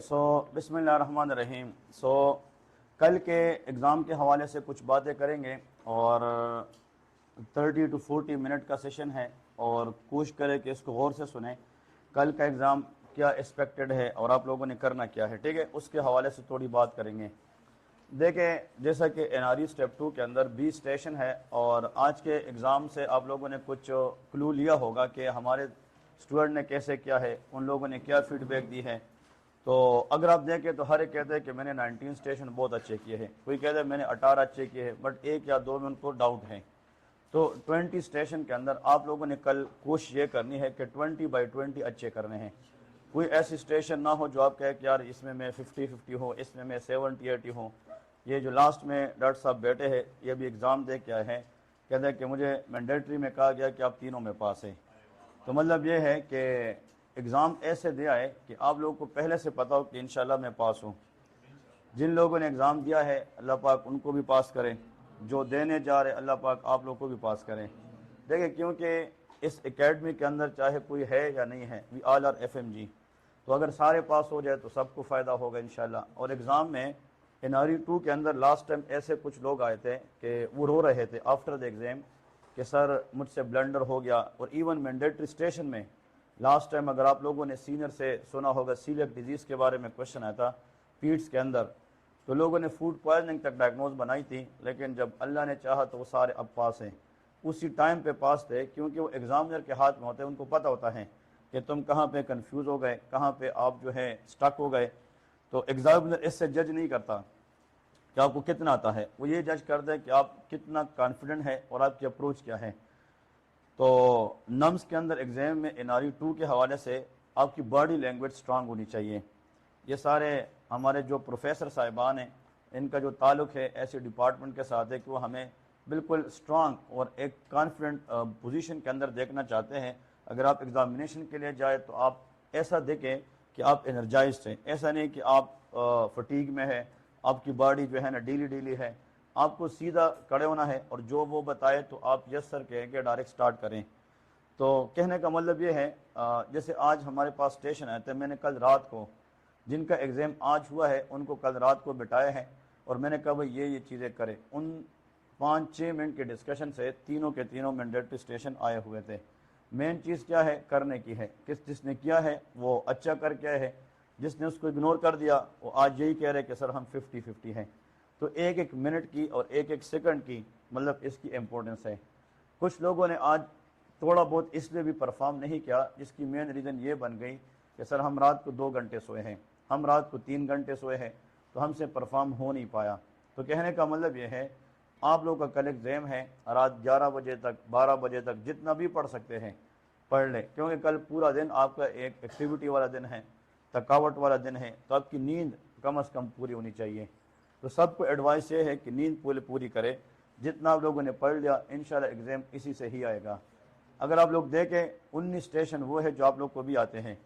बिस्मिल्लाहिर्रहमानिर्रहीम। कल के एग्ज़ाम के हवाले से कुछ बातें करेंगे और 30 to 40 मिनट का सेशन है और कोशिश करें कि इसको गौर से सुने। कल का एग्ज़ाम क्या एक्सपेक्टेड है और आप लोगों ने करना क्या है, ठीक है, उसके हवाले से थोड़ी बात करेंगे। देखें, जैसा कि एनआरई स्टेप 2 के अंदर 20 स्टेशन है और आज के एग्ज़ाम से आप लोगों ने कुछ क्लू लिया होगा कि हमारे स्टूडेंट ने कैसे किया है, उन लोगों ने क्या फीडबैक दी है। तो अगर आप देखें तो हर एक कहते हैं कि मैंने 19 स्टेशन बहुत अच्छे किए हैं, कोई कहते हैं मैंने 18 अच्छे किए हैं, बट एक या दो में उनको डाउट है। तो 20 स्टेशन के अंदर आप लोगों ने कल कोशिश ये करनी है कि 20/20 अच्छे करने हैं। कोई ऐसी स्टेशन ना हो जो आप कहे कि यार इसमें मैं 50-50 हूँ, इसमें मैं 70-80 हूँ। ये जो लास्ट में डॉक्टर साहब बैठे हैं, ये भी एग्ज़ाम दे के आए हैं, कहते हैं कि मुझे मैंडेटरी में कहा गया कि आप तीनों में पास हैं। तो मतलब ये है कि एग्ज़ाम ऐसे दिया है कि आप लोगों को पहले से पता हो कि इंशाल्लाह मैं पास हूँ। जिन लोगों ने एग्ज़ाम दिया है अल्लाह पाक उनको भी पास करें, जो देने जा रहे अल्लाह पाक आप लोगों को भी पास करें। देखिए, क्योंकि इस एकेडमी के अंदर चाहे कोई है या नहीं है, वी ऑल आर FMG। तो अगर सारे पास हो जाए तो सबको फ़ायदा होगा इंशाल्लाह। और एग्ज़ाम में NRE 2 के अंदर लास्ट टाइम ऐसे कुछ लोग आए थे कि वो रो रहे थे आफ्टर द एग्ज़ाम कि सर मुझसे ब्लंडर हो गया। और इवन मैंडेटरी स्टेशन में लास्ट टाइम अगर आप लोगों ने सीनियर से सुना होगा, सीलियक डिजीज़ के बारे में क्वेश्चन आया था पीट्स के अंदर, तो लोगों ने फूड पॉइजनिंग तक डायग्नोज बनाई थी, लेकिन जब अल्लाह ने चाहा तो वो सारे अब पास हैं। उसी टाइम पे पास थे, क्योंकि वो एग्ज़ामिनर के हाथ में होते हैं, उनको पता होता है कि तुम कहाँ पे कंफ्यूज हो गए, कहाँ पे आप जो है स्टक हो गए। तो एग्ज़ामिनर इससे जज नहीं करता कि आपको कितना आता है, वो ये जज करता है कि आप कितना कॉन्फिडेंट है और आपकी अप्रोच क्या है। तो नम्स के अंदर एग्ज़ाम में NRE 2 के हवाले से आपकी बॉडी लैंग्वेज स्ट्रांग होनी चाहिए। ये सारे हमारे जो प्रोफेसर साहिबान हैं, इनका जो ताल्लुक़ है ऐसे डिपार्टमेंट के साथ है कि वो हमें बिल्कुल स्ट्रांग और एक कॉन्फिडेंट पोजीशन के अंदर देखना चाहते हैं। अगर आप एग्ज़ामिनेशन के लिए जाए तो आप ऐसा देखें कि आप एनर्जाइज्ड हैं, ऐसा नहीं कि आप फटीग में है, आपकी बॉडी जो है ना डीली डीली है। आपको सीधा खड़े होना है और जो वो बताए तो आप यस सर कहेंगे, डायरेक्ट स्टार्ट करें। तो कहने का मतलब ये है, जैसे आज हमारे पास स्टेशन आए थे, मैंने कल रात को जिनका एग्ज़ाम आज हुआ है उनको कल रात को बिठाया है और मैंने कहा भाई ये चीज़ें करें। उन 5-6 मिनट के डिस्कशन से तीनों के तीनों मैंडेटरी स्टेशन आए हुए थे। मेन चीज़ क्या है, करने की है। जिसने किया है वो अच्छा कर क्या है, जिसने उसको इग्नोर कर दिया वो आज यही कह रहे कि सर हम 50-50 हैं। तो एक एक मिनट की और एक एक सेकंड की मतलब इसकी इम्पोर्टेंस है। कुछ लोगों ने आज थोड़ा बहुत इसलिए भी परफॉर्म नहीं किया, जिसकी मेन रीज़न ये बन गई कि सर हम रात को 2 घंटे सोए हैं, हम रात को 3 घंटे सोए हैं, तो हमसे परफॉर्म हो नहीं पाया। तो कहने का मतलब ये है, आप लोग का कल एग्ज़ाम है, रात 11 बजे तक 12 बजे तक जितना भी पढ़ सकते हैं पढ़ लें, क्योंकि कल पूरा दिन आपका एक एक्टिविटी वाला दिन है, थकावट वाला दिन है, तो आपकी नींद कम से कम पूरी होनी चाहिए। तो सबको एडवाइस ये है कि नींद पूरी करें। जितना आप लोगों ने पढ़ लिया इंशाल्लाह एग्ज़ाम इसी से ही आएगा। अगर आप लोग देखें 19 स्टेशन वो है जो आप लोग को भी आते हैं।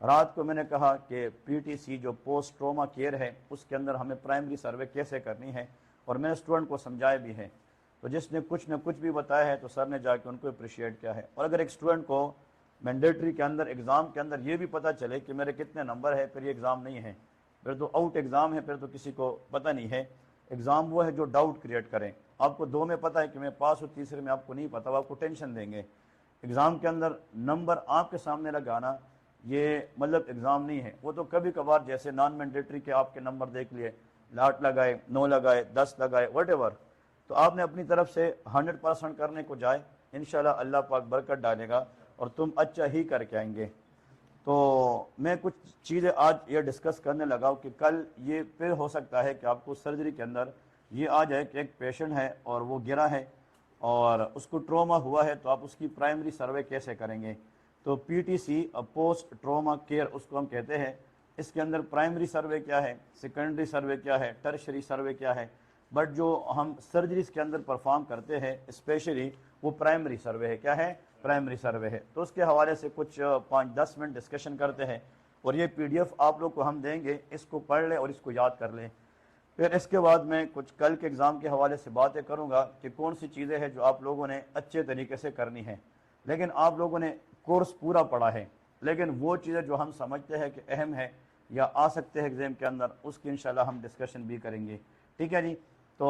रात को मैंने कहा कि PTC जो पोस्ट ट्रॉमा केयर है उसके अंदर हमें प्राइमरी सर्वे कैसे करनी है और मैंने स्टूडेंट को समझाया भी है। तो जिसने कुछ न कुछ भी बताया है तो सर ने जाके उनको अप्रिशिएट किया है। और अगर एक स्टूडेंट को मैंडेटरी के अंदर एग्ज़ाम के अंदर ये भी पता चले कि मेरे कितने नंबर है, फिर ये एग्ज़ाम नहीं है, फिर तो आउट एग्ज़ाम है, फिर तो किसी को पता नहीं है। एग्ज़ाम वो है जो डाउट क्रिएट करें। आपको 2 में पता है कि मैं पास हूँ, तीसरे में आपको नहीं पता, वो आपको टेंशन देंगे। एग्ज़ाम के अंदर नंबर आपके सामने लगाना ये मतलब एग्ज़ाम नहीं है। वो तो कभी कभार जैसे नॉन मैंडेटरी के आपके नंबर देख लिए, 8 लगाए, 9 लगाए, 10 लगाए, वट तो आपने अपनी तरफ से 100% करने को जाए, इंशाल्लाह अल्लाह पाक बरकत डालेगा और तुम अच्छा ही करके आएंगे। तो मैं कुछ चीज़ें आज ये डिस्कस करने लगा हूँ कि कल ये फिर हो सकता है कि आपको सर्जरी के अंदर ये आ जाए कि एक पेशेंट है और वो गिरा है और उसको ट्रॉमा हुआ है, तो आप उसकी प्राइमरी सर्वे कैसे करेंगे। तो PTC पोस्ट ट्रॉमा केयर उसको हम कहते हैं। इसके अंदर प्राइमरी सर्वे क्या है, सेकेंडरी सर्वे क्या है, टर्शरी सर्वे क्या है, बट जो हम सर्जरीज के अंदर परफॉर्म करते हैं स्पेशली वो प्राइमरी सर्वे है। क्या है, प्राइमरी सर्वे है। तो उसके हवाले से कुछ 5-10 मिनट डिस्कशन करते हैं और ये PDF आप लोग को हम देंगे, इसको पढ़ लें और इसको याद कर लें। फिर इसके बाद मैं कुछ कल के एग्ज़ाम के हवाले से बातें करूँगा कि कौन सी चीज़ें हैं जो आप लोगों ने अच्छे तरीके से करनी है। लेकिन आप लोगों ने कोर्स पूरा पढ़ा है, लेकिन वो चीज़ें जो हम समझते हैं कि अहम है या आ सकते हैं एग्जाम के अंदर, उसकी इंशाल्लाह हम डिस्कशन भी करेंगे। ठीक है जी। तो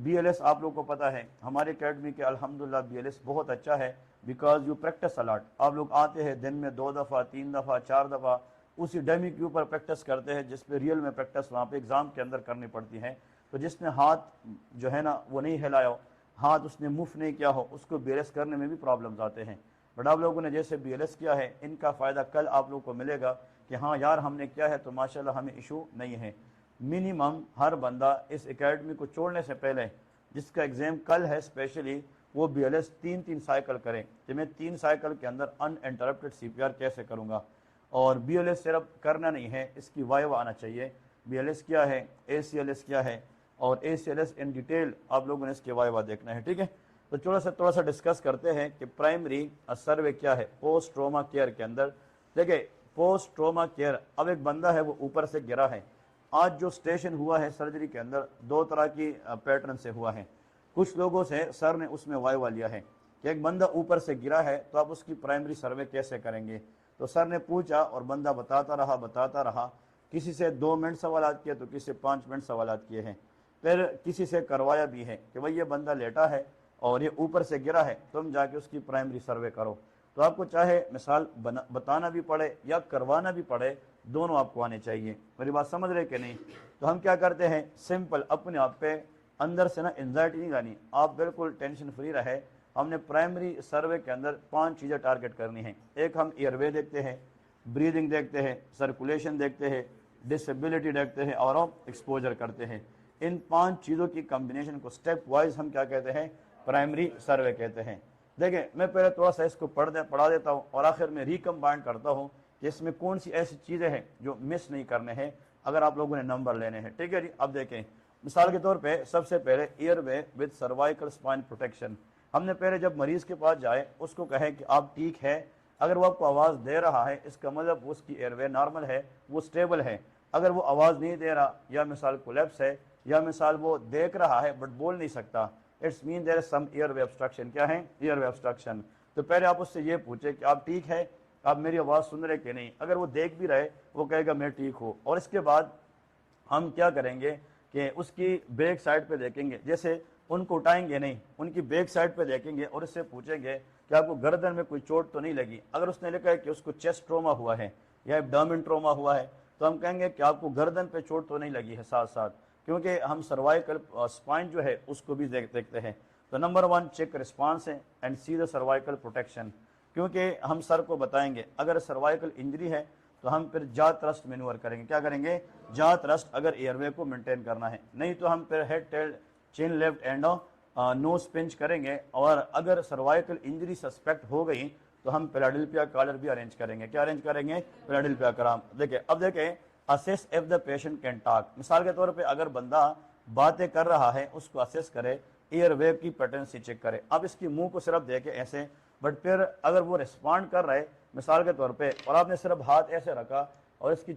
BLS आप लोग को पता है हमारे अकेडमी के अल्हम्दुलिल्लाह BLS बहुत अच्छा है, बिकॉज यू प्रैक्टिस अलॉट। आप लोग आते हैं दिन में 2 दफ़ा 3 दफ़ा 4 दफ़ा उसी डमी के ऊपर प्रैक्टिस करते हैं, जिस पे रियल में प्रैक्टिस वहाँ पे एग्ज़ाम के अंदर करनी पड़ती है। तो जिसने हाथ जो है ना वो नहीं हिलाया हो, हाथ उसने मूव नहीं किया हो, उसको BLS करने में भी प्रॉब्लम्स आते हैं। बट आप लोगों ने जैसे BLS किया है, इनका फ़ायदा कल आप लोग को मिलेगा कि हाँ यार हमने किया है तो माशाल्लाह हमें इशू नहीं है। मिनिमम हर बंदा इस एकेडमी को छोड़ने से पहले, जिसका एग्ज़ाम कल है स्पेशली, वो BLS 3 साइकिल करें कि मैं 3 साइकिल के अंदर अनइंटरप्टेड CPR कैसे करूँगा। और BLS सिर्फ करना नहीं है, इसकी वाइवा आना चाहिए। BLS क्या है, ACLS क्या है, और ACLS इन डिटेल आप लोगों ने इसके वाइवा देखना है। ठीक है। तो थोड़ा सा डिस्कस करते हैं कि प्राइमरी सर्वे क्या है पोस्ट ट्रोमा केयर के अंदर। देखिए पोस्ट ट्रोमा केयर, अब एक बंदा है वो ऊपर से गिरा है। आज जो स्टेशन हुआ है सर्जरी के अंदर 2 तरह की पैटर्न से हुआ है। कुछ लोगों से सर ने उसमें वाइवा लिया है कि एक बंदा ऊपर से गिरा है तो आप उसकी प्राइमरी सर्वे कैसे करेंगे। तो सर ने पूछा और बंदा बताता रहा। किसी से 2 मिनट सवाल किए तो किसी से 5 मिनट सवाल किए हैं। फिर किसी से करवाया भी है कि भाई ये बंदा लेटा है और ये ऊपर से गिरा है, तुम जाके उसकी प्राइमरी सर्वे करो। तो आपको चाहे मिसाल बताना भी पड़े या करवाना भी पड़े, दोनों आपको आने चाहिए। मेरी बात समझ रहे कि नहीं। तो हम क्या करते हैं, सिंपल अपने आप पे अंदर से ना एंजाइटी नहीं लानी, आप बिल्कुल टेंशन फ्री रहे। हमने प्राइमरी सर्वे के अंदर 5 चीज़ें टारगेट करनी है। एक, हम एयरवे देखते हैं, ब्रीदिंग देखते हैं, सर्कुलेशन देखते हैं, डिसेबिलिटी देखते हैं और हम एक्सपोजर करते हैं। इन 5 चीज़ों की कॉम्बिनेशन को स्टेप वाइज हम क्या कहते हैं, प्राइमरी सर्वे कहते हैं। देखिए मैं पहले थोड़ा सा इसको पढ़ा देता हूँ और आखिर में रिकम्बाइंड करता हूँ कि इसमें कौन सी ऐसी चीज़ें हैं जो मिस नहीं करने हैं अगर आप लोगों ने नंबर लेने हैं। ठीक है जी। अब देखें मिसाल के तौर पे सबसे पहले airway with cervical spine protection. हमने पहले जब मरीज के पास जाए उसको कहे कि आप ठीक है, अगर वो आपको आवाज़ दे रहा है इसका मतलब उसकी एयरवे नॉर्मल है, वो स्टेबल है। अगर वो आवाज़ नहीं दे रहा या मिसाल कोलैप्स है या मिसाल वो देख रहा है बट बोल नहीं सकता, it's mean there is some airway obstruction. क्या है, एयरवे ऑब्स्ट्रक्शन। तो पहले आप उससे ये पूछे कि आप ठीक है, आप मेरी आवाज़ सुन रहे कि नहीं। अगर वो देख भी रहे वो कहेगा मैं ठीक हूँ। और इसके बाद हम क्या करेंगे कि उसकी बैक साइड पे देखेंगे, जैसे उनको उठाएंगे नहीं, उनकी बैक साइड पे देखेंगे और इससे पूछेंगे कि आपको गर्दन में कोई चोट तो नहीं लगी। अगर उसने लिखा है कि उसको चेस्ट ट्रोमा हुआ है या एब्डोमेन ट्रोमा हुआ है तो हम कहेंगे कि आपको गर्दन पे चोट तो नहीं लगी है साथ साथ, क्योंकि हम सर्वाइकल स्पाइन जो है उसको भी देखते हैं। तो नंबर 1 चेक रिस्पांस है and see the cervical protection, क्योंकि हम सर को बताएंगे अगर सर्वाइकल इंजरी है तो हम फिर जा थ्रस्ट मैन्यूवर करेंगे। क्या करेंगे, जा थ्रस्ट, अगर एयरवे को मेंटेन करना है। नहीं तो हम फिर head tilt chin lift and nose pinch करेंगे। और अगर सर्वाइकल इंजरी सस्पेक्ट हो गई तो हम फिलाडेल्फिया कॉलर भी अरेंज करेंगे। क्या अरेंज करेंगे, फिलाडेल्फिया कॉलर। देखिए अब देखें, assess if the patient can talk. मिसाल के तौर पे अगर बंदा बातें कर रहा है उसको असेस करे, एयरवे की पेटेंसी चेक करे। अब इसकी मुंह को सिर्फ देखे ऐसे, बट फिर अगर वो रिस्पॉन्ड कर रहे मिसाल के तौर पे और आपने सिर्फ हाथ ऐसे रखा और इसकी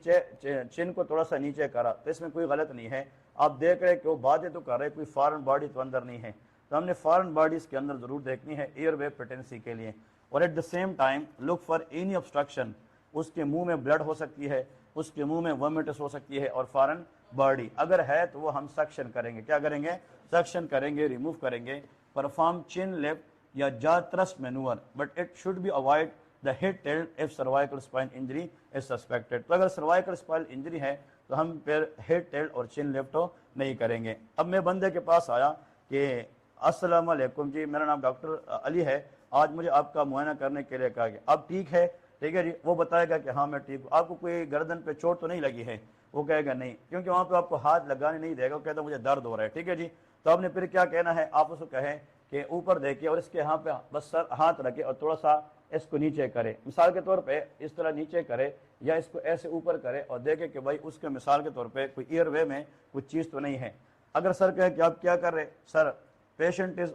चिन को थोड़ा सा नीचे करा तो इसमें कोई गलत नहीं है। आप देख रहे कि वो बातें तो कर रहे, कोई फॉरेन बॉडी तो अंदर नहीं है। तो हमने फॉरेन बॉडीज के अंदर जरूर देखनी है एयरवे पेटेंसी के लिए। और at the same time look for any obstruction, उसके मुंह में ब्लड हो सकती है, उसके मुंह में वोमिटिस हो सकती है और फॉरेन बॉडी अगर है तो वो हम सक्शन करेंगे। क्या करेंगे, सक्शन करेंगे, रिमूव करेंगे। परफॉर्म चिन लिफ्ट या जा thrust manoeuvre, but it should be avoid the head tilt if cervical spine injury is suspected. तो अगर सर्वाइकल स्पाइन इंजरी है तो हम फिर हेड टिल्ट और चिन लिफ्ट नहीं करेंगे। अब मैं बंदे के पास आया कि अस्सलाम वालेकुम जी, मेरा नाम डॉक्टर अली है, आज मुझे आपका मुआयना करने के लिए कहा गया, आप ठीक है। ठीक है जी, वो बताएगा कि हाँ मैं ठीक हूँ। आपको कोई गर्दन पे चोट तो नहीं लगी है, वो कहेगा नहीं, क्योंकि वहाँ पे आपको हाथ लगाने नहीं देगा, वो कहता मुझे दर्द हो रहा है। ठीक है जी। तो आपने फिर क्या कहना है, आप उसको कहें कि ऊपर देखिए और इसके यहाँ पे बस सर हाथ रखे और थोड़ा सा इसको नीचे करे। मिसाल के तौर पे इस तरह नीचे करे या इसको ऐसे ऊपर करे और देखे कि भाई उसके मिसाल के तौर पे कोई एयरवे में कुछ चीज़ तो नहीं है। अगर सर कहे कि आप क्या कर रहे, sir patient is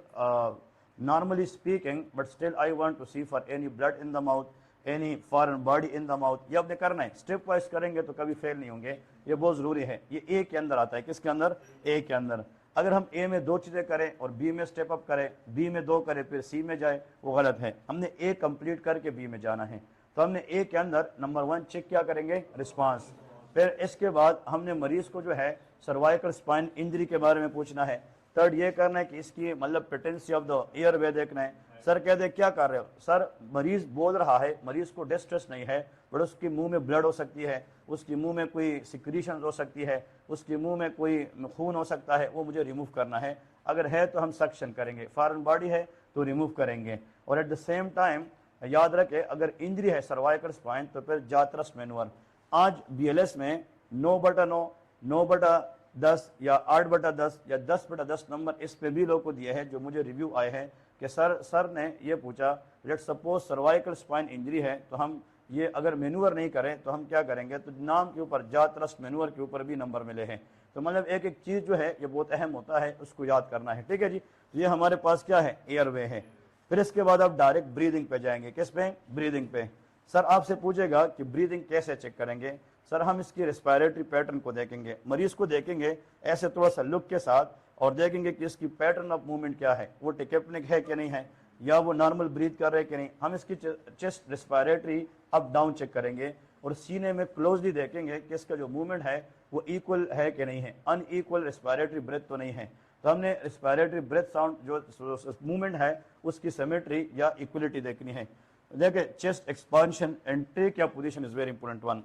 normally speaking but still I want to see for any blood in the mouth, any foreign body in the mouth, ये आपने करना है। स्टेप वाइज करेंगे तो कभी फेल नहीं होंगे, ये बहुत ज़रूरी है। ये ए के अंदर आता है, किसके अंदर, ए के अंदर। अगर हम ए में 2 चीज़ें करें और बी में स्टेप अप करें, बी में 2 करें फिर सी में जाए, वो गलत है। हमने ए कंप्लीट करके बी में जाना है। तो हमने ए के अंदर नंबर 1 चेक क्या करेंगे, रिस्पांस। फिर इसके बाद हमने मरीज को जो है सर्वाइकल स्पाइन इंजरी के बारे में पूछना है। थर्ड ये करना है कि इसकी मतलब पेटेंसी ऑफ द एयर वे देखना है। सर कह दे क्या कर रहे हो, सर मरीज बोल रहा है, मरीज को डिस्ट्रेस नहीं है, बट उसके मुंह में ब्लड हो सकती है, उसके मुंह में कोई सिक्रीशन हो सकती है, उसके मुंह में कोई खून हो सकता है, वो मुझे रिमूव करना है। अगर है तो हम सक्शन करेंगे, फॉरेन बॉडी है तो रिमूव करेंगे। और एट द सेम टाइम याद रखें अगर इंजरी है सर्वाइकल स्पाइन तो फिर जातरस मैनुअर। आज BLS में 9/9, 9/10 या 8/10 या 10/10 नंबर इस पे भी लोगों को दिए हैं जो मुझे रिव्यू आए हैं कि सर ने ये पूछा let suppose cervical spine injury है तो हम ये अगर मैनुअर नहीं करें तो हम क्या करेंगे, तो नाम के ऊपर जातरस मैनुअर के ऊपर भी नंबर मिले हैं। तो मतलब एक एक चीज़ जो है ये बहुत अहम होता है, उसको याद करना है। ठीक है जी, तो ये हमारे पास क्या है, एयरवे है। फिर इसके बाद आप डायरेक्ट ब्रीदिंग पे जाएंगे। किस पे, ब्रीदिंग पे। सर आपसे पूछेगा कि ब्रीदिंग कैसे चेक करेंगे। सर हम इसकी रेस्पिरेटरी पैटर्न को देखेंगे, मरीज को देखेंगे ऐसे थोड़ा सा लुक के साथ और देखेंगे कि इसकी पैटर्न ऑफ मूवमेंट क्या है, वो टिकेपनिक है कि नहीं है, या वो नॉर्मल ब्रीथ कर रहे हैं कि नहीं। हम इसकी chest respiratory up down check करेंगे और सीने में क्लोजली देखेंगे कि इसका जो मूवमेंट है वो इक्वल है कि नहीं है, अनइक्वल रेस्पिरेटरी ब्रेथ तो नहीं है। तो हमने रेस्पिरेटरी ब्रेथ साउंड जो मूवमेंट है उसकी सिमेट्री या इक्वलिटी देखनी है। देखिए chest expansion and trachea position is very important one.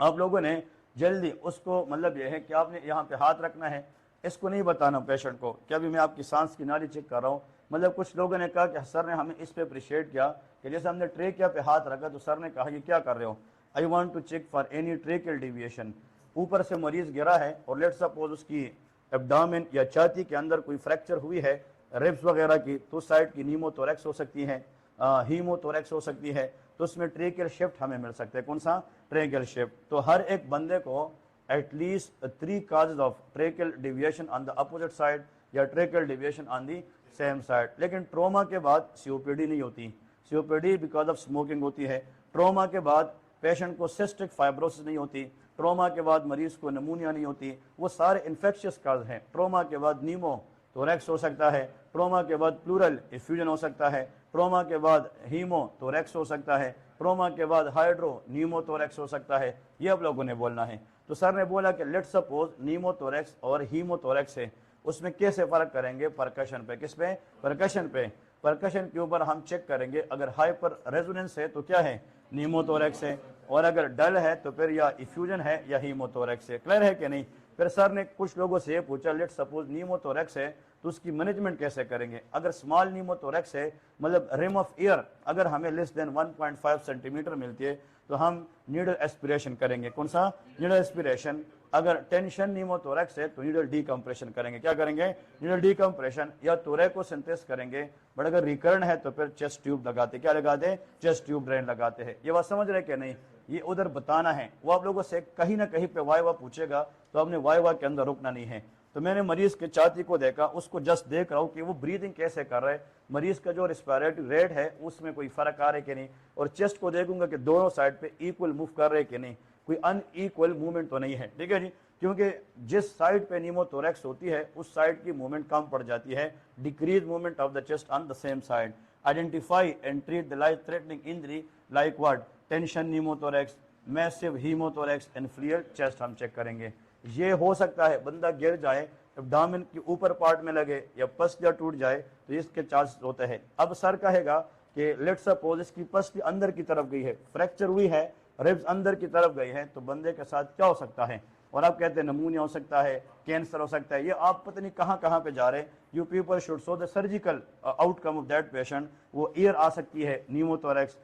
आप लोगों ने जल्दी उसको मतलब ये है कि आपने यहाँ पे हाथ रखना है, इसको नहीं बताना पेशेंट को कि अभी मैं आपकी सांस की नाली चेक कर रहा हूँ। मतलब कुछ लोगों ने कहा कि सर ने हमें इस पे अप्रिशिएट किया कि जैसे हमने ट्रेकिया पे हाथ रखा तो सर ने कहा ये क्या कर रहे हो, I want to check for any tracheal deviation. ऊपर से मरीज गिरा है और लेट सपोज उसकी एब्डामेन या छाती के अंदर कोई फ्रैक्चर हुई है, रिब्स वगैरह की, तो साइड की नीमोथोरैक्स हो सकती है, हीमोथोरैक्स हो सकती है, तो उसमें ट्रेकियल शिफ्ट हमें मिल सकता है। कौन सा, ट्रेकियल शिफ्ट। तो हर एक बंदे को at least 3 causes of tracheal deviation on the opposite side या tracheal deviation on the same side. लेकिन ट्रोमा के बाद COPD नहीं होती, COPD बिकॉज ऑफ स्मोकिंग होती है। ट्रोमा के बाद पेशेंट को सिस्टिक फाइब्रोसिस नहीं होती, ट्रोमा के बाद मरीज को नमूनिया नहीं होती, वो सारे इन्फेक्शियस काज हैं। ट्रोमा के बाद नीमोथोरैक्स हो सकता है, ट्रोमा के बाद प्लूरल इफ्यूजन हो सकता है, ट्रोमा के बाद हीमोथोरैक्स हो सकता है, ट्रोमा के बाद हाइड्रो नीमोथोरैक्स हो सकता है। ये आप लोगों ने बोलना है। तो सर ने बोला कि लेट सपोज नीमोथोरैक्स और हीमोथोरैक्स है, उसमें कैसे फर्क करेंगे, परकशन पे। किस पे, परकशन पे। परकशन के ऊपर हम चेक करेंगे, अगर हाइपर रेजोनेंस है तो क्या है, नीमोथोरैक्स है, और अगर डल है तो फिर या इफ्यूजन है या हीमोथोरैक्स है। क्लियर है कि नहीं। फिर सर ने कुछ लोगों से ये पूछा लेट सपोज नीमोथोरैक्स है तो उसकी मैनेजमेंट कैसे करेंगे। अगर स्मॉल नीमोथोरैक्स है मतलब रिम ऑफ एयर अगर हमें लेस देन 1.5 सेंटीमीटर मिलती है तो हम नीडल एस्पिरेशन करेंगे। कौन सा, नीडल एस्पिरेशन। अगर टेंशन नीमोथोरैक्स है तो नीडल डीकम्प्रेशन करेंगे। क्या करेंगे, नीडल डीकम्प्रेशन या थोरैकोसिंथेसिस करेंगे। बट अगर रिकरण है तो फिर चेस्ट ट्यूब लगाते, क्या लगाते, चेस्ट ट्यूब ड्रेन लगाते हैं। ये बात समझ रहे कि नहीं, ये उधर बताना है। वो आप लोगों से कहीं ना कहीं पे वाइवा पूछेगा तो हमने वाइवा के अंदर रुकना नहीं है। तो मैंने मरीज के छाती को देखा, उसको जस्ट देख रहा हूँ कि वो ब्रीदिंग कैसे कर रहा है, मरीज का जो रेस्पिरेटरी रेट है उसमें कोई फर्क आ रहा है कि नहीं, और चेस्ट को देखूंगा कि दोनों साइड पे इक्वल मूव कर रहे हैं कि नहीं, कोई अनइक्वल मूवमेंट तो नहीं है। ठीक है जी, क्योंकि जिस साइड पे नीमोथोरैक्स होती है उस साइड की मूवमेंट कम पड़ जाती है, decrease movement of the chest on the same side. Identify and treat the life threatening injury like what, tension pneumothorax, massive haemothorax and flail chest हम चेक करेंगे। ये हो सकता है बंदा गिर जाए, एब्डोमेन के ऊपर पार्ट में लगे या पसलियां टूट जाए तो इसके चांसेस होते हैं। अब सर कहेगा कि लेट्स सपोज इसकी पसली अंदर की तरफ गई है, फ्रैक्चर हुई है, रिब्स अंदर की तरफ गई है, तो बंदे के साथ क्या हो सकता है, और आप कहते हैं नमूनिया हो सकता है, कैंसर हो सकता है। ये आप पता नहीं कहाँ पे जा रहे हैं। You people should show the surgical outcome of that patient. वो ईयर आ सकती है नीमोथोरैक्स,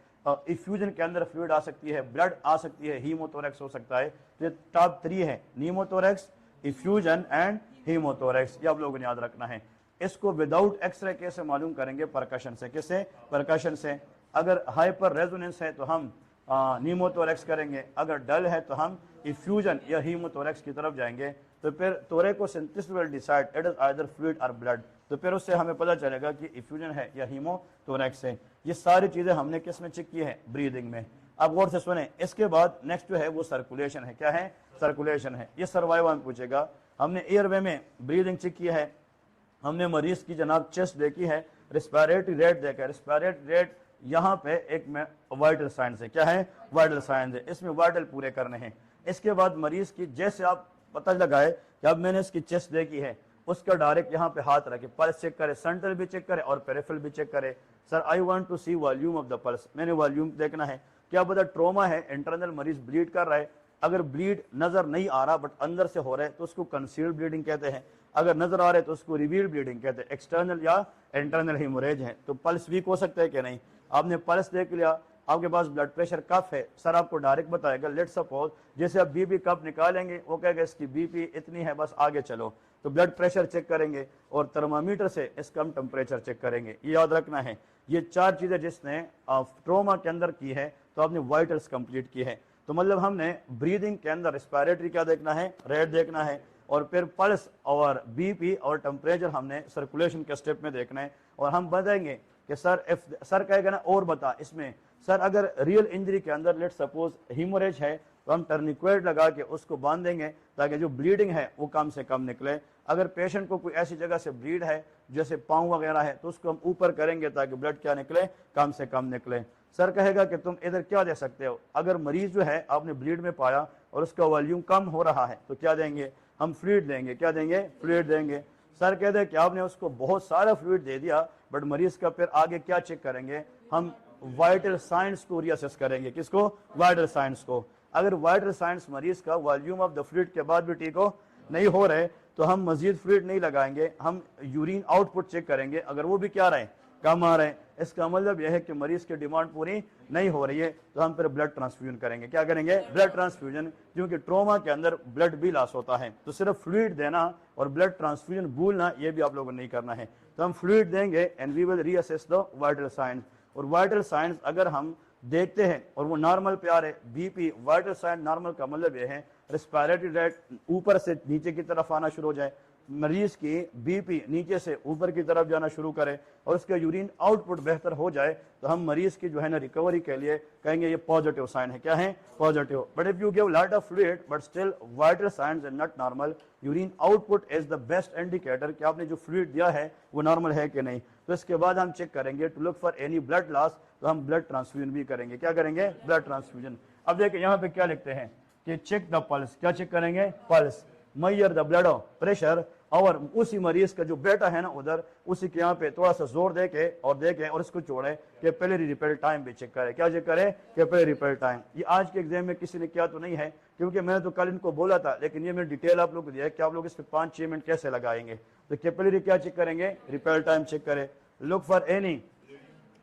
इफ्यूजन के अंदर फ्लूइड आ सकती है, ब्लड आ सकती है, हीमोथोरैक्स हो सकता है। तो ये टॉप 3 है, नीमोथोरैक्स, इफ्यूजन एंड हीमोथोरैक्स। ये आप लोगों ने याद रखना है। इसको विदाउट एक्सरे कैसे मालूम करेंगे, परकशन से। कैसे, परकशन से। अगर हाइपर रेजोनेंस है तो हम नीमोथोरैक्स करेंगे, अगर डल है तो हम इफ्यूजन या हीमोथोरैक्स की तरफ जाएंगे। तो फिर thoracocentesis will decide it is either fluid or blood. तो फिर उससे हमें पता चलेगा कि इफ्यूजन है या हीमोथोरैक्स है। ये सारी चीजें हमने किस में चेक की है, ब्रीदिंग में। अब गौर से सुने। इसके बाद नेक्स्ट जो है वो सर्कुलेशन है। क्या है, सर्कुलेशन है। ये सर्वाइवल में पूछेगा। हमने एयरवे में ब्रीदिंग चेक की है, हमने मरीज की जनाब चेस्ट देखी है, रेस्पिरेटरी रेट देखा है। रेस्पिरेटरी रेट यहाँ पे एक में वाइटल साइंस है। क्या है, वाइटल साइंस है। इसमें वाइटल पूरे करने हैं। इसके बाद मरीज की जैसे आप पता लगाए कि अब मैंने इसकी चेस्ट देखी है, उसका डायरेक्ट यहाँ पे हाथ रखे, पल्स चेक करे, सेंट्रल भी चेक करे और पेरिफेरल भी चेक करे। Sir I want to see volume of the pulse, मैंने वॉल्यूम देखना है। क्या पता ट्रोमा है, इंटरनल मरीज ब्लीड कर रहा है, अगर ब्लीड नजर नहीं आ रहा बट अंदर से हो रहा है तो उसको कंसील्ड ब्लीडिंग कहते हैं, अगर नजर आ रहे तो उसको रिवील ब्लीडिंग कहते हैं, एक्सटर्नल या इंटरनल हेमोरेज है। तो पल्स वीक हो सकता है कि नहीं, आपने पल्स देख लिया, आपके पास ब्लड प्रेशर कफ है, सर आपको डायरेक्ट बताएगा, लेट सपोज जैसे आप बीपी कप निकालेंगे वो कहेगा इसकी बीपी इतनी है बस आगे चलो, तो ब्लड प्रेशर चेक करेंगे और थर्मामीटर से इसका हम टेम्परेचर चेक करेंगे। ये याद रखना है, ये 4 चीजें जिसने ट्रोमा के अंदर की है तो आपने वाइटल्स कंप्लीट की है। तो मतलब हमने ब्रीदिंग के अंदर रेस्पिरेटरी क्या देखना है, रेट देखना है, और फिर पल्स और बीपी और टेम्परेचर हमने सर्कुलेशन के स्टेप में देखना है। और हम बताएंगे कि सर कहेगा ना और बता इसमें, सर अगर रियल इंजरी के अंदर लेट सपोज हीमोरेज है तो हम टर्निक्वेट लगा के उसको बांध देंगे ताकि जो ब्लीडिंग है वो कम से कम निकले। अगर पेशेंट को कोई ऐसी जगह से ब्लीड है जैसे पाँव वगैरह है तो उसको हम ऊपर करेंगे ताकि ब्लड क्या निकले, कम से कम निकले। सर कहेगा कि तुम इधर क्या दे सकते हो, अगर मरीज जो है आपने ब्लीड में पाया और उसका वॉल्यूम कम हो रहा है तो क्या देंगे, हम फ्लूइड देंगे। क्या देंगे, फ्लूइड देंगे। सर कहते हैं कि आपने उसको बहुत सारा फ्लूइड दे दिया बट मरीज का फिर आगे क्या चेक करेंगे, हम वाइटल साइंस को रीअसेस करेंगे। किसको, वाइटल साइंस को। अगर वाइटल साइंस मरीज का वॉल्यूम ऑफ द फ्लूइड के बाद भी ठीक हो नहीं हो रहे तो हम मजीद फ्लूइड नहीं लगाएंगे, हम यूरिन आउटपुट चेक करेंगे, अगर वो भी क्या रहे, कम आ रहे हैं, इसका मतलब यह है कि मरीज की डिमांड पूरी नहीं हो रही है तो हम फिर ब्लड ट्रांसफ्यूजन करेंगे। क्या करेंगे, ब्लड ट्रांसफ्यूजन, क्योंकि ट्रोमा के अंदर ब्लड भी लॉस होता है। तो सिर्फ फ्लूइड देना और ब्लड ट्रांसफ्यूजन भूलना ये भी आप लोगों को नहीं करना है। तो हम फ्लूइड देंगे and we will reassess the vital signs. और वाइटल साइंस अगर हम देखते हैं और वो नॉर्मल पे आ रहे, बीपी वाइटल साइंस नॉर्मल का मतलब ये है रेस्पिरेटरी रेट ऊपर से नीचे की तरफ आना शुरू हो जाए, मरीज की बीपी नीचे से ऊपर की तरफ जाना शुरू करे और उसका यूरिन आउटपुट बेहतर हो जाए तो हम मरीज की जो है ना रिकवरी के लिए कहेंगे ये पॉजिटिव साइन है। क्या है, positive. But if you give lot of fluid but still vital signs are not normal, urine output is the best indicator कि आपने जो फ्लूइड दिया है वो नॉर्मल है कि नहीं। तो इसके बाद हम चेक करेंगे to look for any blood loss, तो हम ब्लड ट्रांसफ्यूजन भी करेंगे। क्या करेंगे, ब्लड ट्रांसफ्यूजन। अब देखिए यहाँ पे क्या लिखते हैं कि चेक द पल्स। क्या चेक करेंगे, pulse. Measure the blood pressure, और उसी मरीज का जो बेटा है ना उधर, उसी के यहाँ पे थोड़ा सा जोर देके और इसको छोड़े कि पहले रिपेयर टाइम भी चेक करे। क्या चेक करे, कि पहले रिपेयर टाइम। ये आज के एग्जाम में किसी ने किया तो नहीं है क्योंकि मैंने तो कल इनको बोला था, लेकिन ये मैंने डिटेल आप लोग को दिया कि आप लोग इस पे 5-6 मिनट कैसे लगाएंगे। तो कैपिलरी क्या चेक करेंगे, रिपेयर टाइम चेक करे। Look for any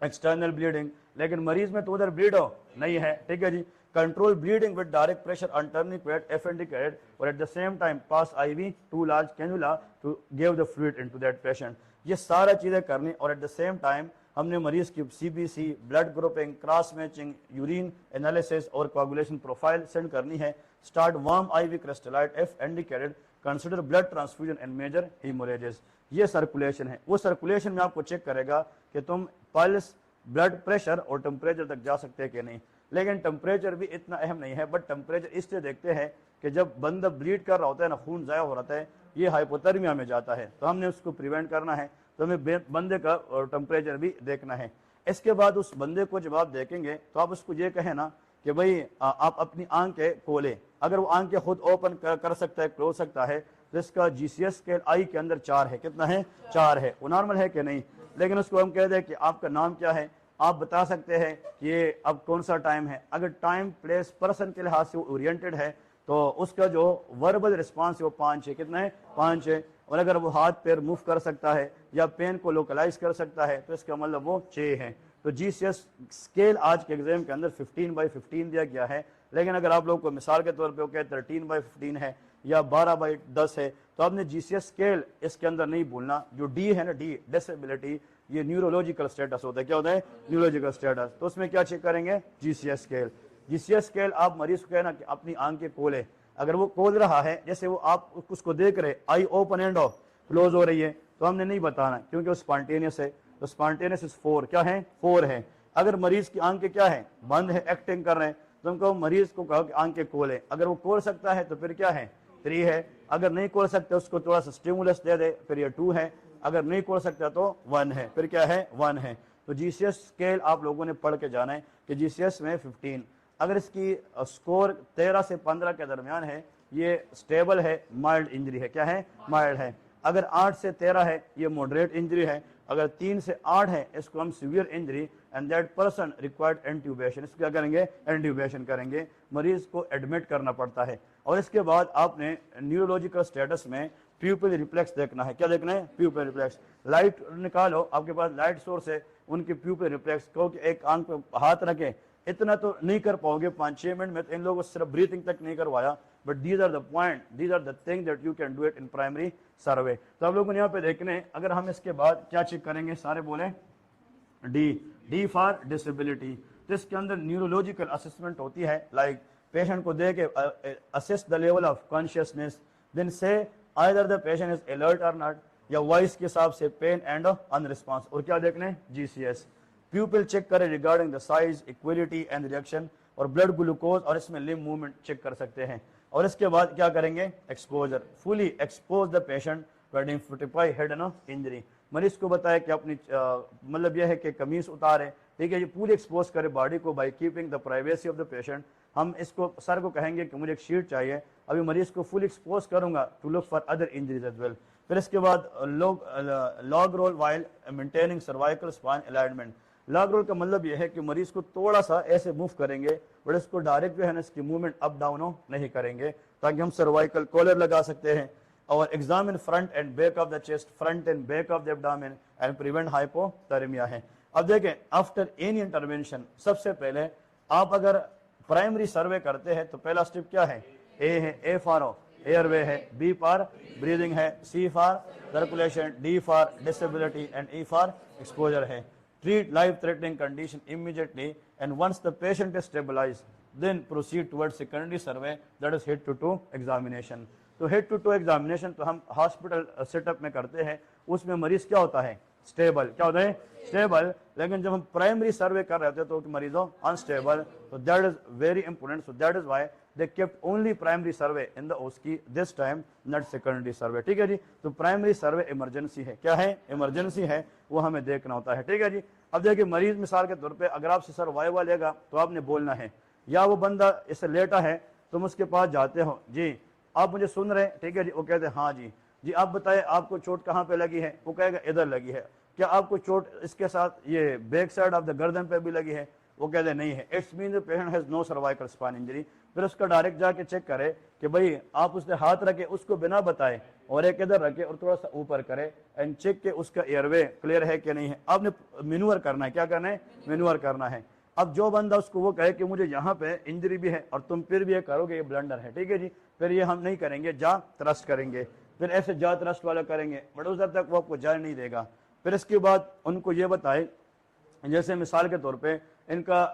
external bleeding, लेकिन मरीज में तो उधर ब्लीड हो नहीं है, ठीक है जी। Control bleeding with direct pressure on tourniquet if indicated, और at the same time pass IV two large cannula to give the fluid into that patient. ये सारा चीजें करनी और एट द सेम टाइम हमने मरीज की CBC, blood grouping, cross matching, urine analysis और कोagulation प्रोफाइल सेंड करनी है। Start warm IV crystalloid if indicated, consider blood transfusion and major haemorrhages. ये सर्कुलेशन है, वो सर्कुलेशन में आपको चेक करेगा कि तुम पल्स, ब्लड प्रेशर और टेम्परेचर तक जा सकते हैं कि नहीं। लेकिन टेम्परेचर भी इतना अहम नहीं है, बट टेम्परेचर इसलिए देखते हैं कि जब बंदा ब्लीड कर रहा होता है ना, खून ज़ाया हो रहा है, ये हाइपोथर्मिया में जाता है, तो हमने उसको प्रिवेंट करना है, तो हमें बंदे का टेम्परेचर भी देखना है। इसके बाद उस बंदे को जब आप देखेंगे तो आप उसको ये कहें ना कि भाई आप अपनी आंखें खोले, अगर वो आंखें खुद ओपन कर सकता है, क्लोज सकता है, तो इसका GCS स्केल आई के अंदर 4 है। कितना है, 4 है। वो नॉर्मल है कि नहीं। लेकिन उसको हम कह दें कि आपका नाम क्या है, आप बता सकते हैं कि ये अब कौन सा टाइम है। अगर टाइम, प्लेस, पर्सन के लिहाज से वो ओरिएंटेड है तो उसका जो वर्बल रिस्पांस है वो 5 है। कितना है, 5 है। और अगर वो हाथ पैर मूव कर सकता है या पेन को लोकलाइज कर सकता है तो इसका मतलब वो 6 है। तो GCS स्केल आज के एग्जाम के अंदर 15/15 दिया गया है। लेकिन अगर आप लोग को मिसाल के तौर पे 13/15 है या 12/10 है तो आपने GCS स्केल इसके अंदर नहीं भूलना। जो D है ना, D डिसेबिलिटी, ये न्यूरोलॉजिकल स्टेटस होता है। क्या होता है, न्यूरोलॉजिकल स्टेटस। तो उसमें क्या चेक करेंगे, GCS स्केल। GCS स्केल आप मरीज को कहना कि अपनी आंखें खोले, अगर वो खोल रहा है, जैसे वो आप उसको देख रहे, I open end of close हो रही है, तो हमने नहीं बताना क्योंकि वो स्पॉन्टेनियस है। तो स्पॉन्टेनियस इज 4। क्या है, 4 है। अगर मरीज की आंखें क्या है, बंद है, एक्टिंग कर रहे हैं, तो हमको मरीज को कहो कि आंखें खोले। अगर वो खोल सकता है तो फिर क्या है, 3 है। अगर नहीं खोल सकते उसको थोड़ा सा स्टिमुलस दे दे, फिर ये 2 है। अगर नहीं खोल सकता तो 1 है। फिर क्या है, 1 है। तो GCS स्केल आप लोगों ने पढ़ के जाना है कि GCS में 15। अगर इसकी स्कोर 13 से 15 के दरमियान है, ये स्टेबल है, माइल्ड इंजरी है। क्या है? माइल्ड है। अगर 8 से 13 है, ये मॉडरेट इंजरी है। अगर 3 से 8 है, इसको हम severe injury and that person required intubation, इसको क्या करेंगे? एंट्यूबेशन करेंगे, मरीज को एडमिट करना पड़ता है। और इसके बाद आपने न्यूरोलॉजिकल स्टेटस में प्यूपिल रिफ्लेक्स देखना है। क्या देखना है? प्यूपिल रिफ्लेक्स। लाइट निकालो, आपके पास लाइट सोर्स है, उनकी प्यूपिल रिफ्लेक्स को कि एक आंख पे हाथ रखे, इतना तो नहीं कर पाओगे 5-6 मिनट में, तो इन लोगों को सिर्फ ब्रीथिंग तक नहीं करवाया, but these are the point, these are the thing that you can do it in primary survey. तो आप लोगों ने यहाँ पे देखने, अगर हम इसके बाद क्या चेक करेंगे, सारे बोले डी फॉर डिसेबिलिटी। तो इसके अंदर न्यूरोलॉजिकल असेसमेंट होती है, लाइक पेशेंट को दे के assess the level of consciousness, then से either the patient is alert or not, या वॉइस के हिसाब से पेन एंड अनरिस्पॉन्स। और क्या देखने? जीसीएस। प्यूपिल चेक करें regarding the size, equality and reaction, और ब्लड ग्लूकोज, और इसमें लिम्ब मूवमेंट चेक कर सकते हैं। और इसके बाद क्या करेंगे? Exposure. Fully expose the patient to identify head and injury. मरीज को बताया कि अपनी मतलब यह है कि कमीज उतारे, ठीक है, ये पूरी एक्सपोज करे बॉडी को by keeping the privacy of the patient. हम इसको सर को कहेंगे कि मुझे एक शीट चाहिए, अभी मरीज को फुल एक्सपोज करूंगा to look for other injuries as well. फिर इसके बाद log roll while maintaining cervical spine alignment. Log roll का मतलब यह है कि मरीज को थोड़ा सा ऐसे मूव करेंगे, बट इसको डायरेक्ट जो है ना, इसकी मूवमेंट अप डाउन नहीं करेंगे, ताकि हम सर्वाइकल कॉलर लगा सकते हैं। और examine front and back of the chest, front and back of the abdomen and prevent hypothermia है। अब देखें, आफ्टर एनी इंटरवेंशन, सबसे पहले आप अगर प्राइमरी सर्वे करते हैं तो पहला स्टेप क्या है? ए है, ए फॉर एयरवे है, बी फॉर ब्रीदिंग है, C for circulation, D for disability and E for exposure है। Treat life threatening condition immediately and once the patient is stabilised, then proceed towards secondary survey, that is head to toe examination. तो head to toe examination तो हम hospital setup में करते हैं, उसमें मरीज क्या होता है? स्टेबल। क्या होता है? स्टेबल। लेकिन जब हम प्राइमरी सर्वे कर रहे होते हैं तो मरीजों अनस्टेबल, तो that is very important. So that is why they kept only primary survey in the OSCE this time, not secondary survey. ठीक है जी। तो प्राइमरी सर्वे इमरजेंसी है। क्या है? इमरजेंसी है, वो हमें देखना होता है। ठीक है जी। अब देखिए, मरीज मिसाल के तौर पर अगर आपसे सर वाइवा लेगा तो आपने बोलना है, या वो बंदा इससे लेटा है, तुम उसके पास जाते हो, जी आप मुझे सुन रहे हैं? ठीक है जी। वो कहते हैं हाँ जी। जी आप बताए आपको चोट कहाँ पे लगी है? वो कहेगा इधर लगी है। क्या आपको चोट इसके साथ ये बैक साइड ऑफ द गर्दन पे भी लगी है? वो कहते नहीं है। It's mean the patient has no cervical spine injury. फिर उसका डायरेक्ट जाके चेक करे कि भाई आप उसने हाथ रखे, उसको बिना बताए, और एक इधर रखे और थोड़ा सा ऊपर करे एंड चेक के उसका एयरवे क्लियर है कि नहीं है। आपने मेनूवर करना है। क्या करना है? मेनूवर करना है। अब जो बंदा उसको वो कहे कि मुझे यहाँ पे इंजरी भी है और तुम फिर भी ये करोगे, ये ब्लंडर है। ठीक है जी। फिर ये हम नहीं करेंगे, जा ट्रस्ट करेंगे। फिर ऐसे जा ट्रस्ट वाला करेंगे, बट उस तक वो आपको जाने नहीं देगा। फिर इसके बाद उनको ये बताए, जैसे मिसाल के तौर पे इनका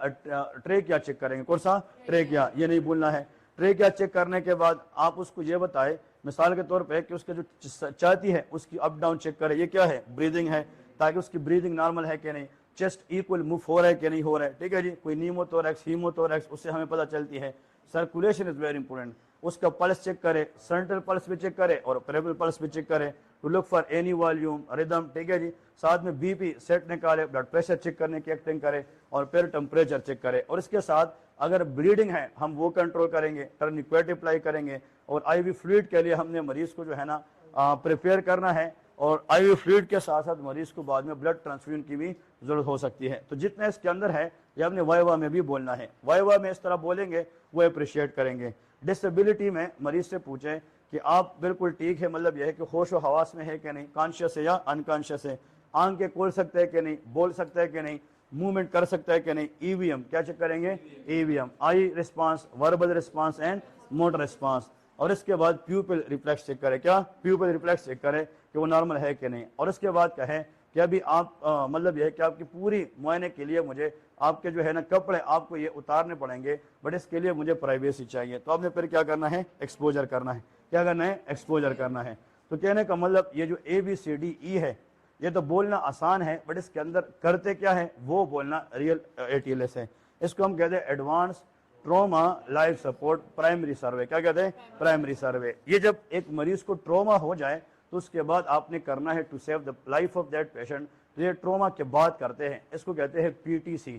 ट्रे क्या चेक करेंगे, कौन सा ट्रे क्या, ये नहीं भूलना है। ट्रे क्या चेक करने के बाद आप उसको ये बताए मिसाल के तौर पे कि उसके जो छाती है उसकी अप डाउन चेक करे, ये क्या है? ब्रीदिंग है, ताकि उसकी ब्रीदिंग नॉर्मल है कि नहीं, चेस्ट इक्वल मूव हो रहा है कि नहीं हो रहा है। ठीक है जी। कोई नीमोथोरैक्स, हीमोथोरैक्स, उससे हमें पता चलती है। Circulation is very important. उसका पल्स चेक करे, सेंट्रल पल्स भी चेक करे और पेरिफेरल पल्स भी चेक करे to look for any volume, rhythm. ठीक है जी। साथ में बीपी सेट निकाले, ब्लड प्रेशर चेक करने की एक्टिंग करे, और फिर टेम्परेचर चेक करे। और इसके साथ अगर ब्लीडिंग है हम वो कंट्रोल करेंगे, टर्निक्वेट अप्लाई करेंगे। और आईवी फ्लूइड के लिए हमने मरीज को जो है ना प्रिपेयर करना है, और आईवी फ्लूइड के साथ साथ मरीज को बाद में ब्लड ट्रांसफ्यूजन की भी जरूरत हो सकती है। तो जितना इसके अंदर है ये आपने वाइवा में भी बोलना है। वाइवा में इस तरह बोलेंगे, वो अप्रिशिएट करेंगे। डिसेबिलिटी में मरीज से पूछें कि आप बिल्कुल ठीक है, मतलब यह है कि होश व हवास में है कि नहीं, कॉन्शियस है या अनकॉन्शियस है, आंखें खोल सकते हैं कि नहीं, बोल सकता है कि नहीं, मूवमेंट कर सकता है कि नहीं। ईवीएम क्या चेक करेंगे? EVM, I response, verbal response and motor response. और इसके बाद प्यूपिल रिफ्लेक्स चेक करें। क्या? प्यूपिल रिफ्लेक्स चेक करें कि वो नॉर्मल है कि नहीं। और इसके बाद कहें कि अभी आप मतलब यह है कि आपकी पूरी मुआयने के लिए मुझे आपके जो है ना कपड़े आपको ये उतारने पड़ेंगे, बट इसके लिए मुझे प्राइवेसी चाहिए। तो आपने फिर क्या करना है? एक्सपोजर करना है। क्या करना है? एक्सपोजर करना है। तो कहने का मतलब ये जो ABCDE है, ये तो बोलना आसान है, बट इसके अंदर करते क्या है वो बोलना रियल ATLS है। इसको हम कहते हैं advance trauma life support primary survey. क्या कहते हैं? Primary survey. ये जब एक मरीज को ट्रोमा हो जाए तो उसके बाद आपने करना है to save the life of that patient. तो ये ट्रोमा के बाद करते हैं, इसको कहते हैं PTC,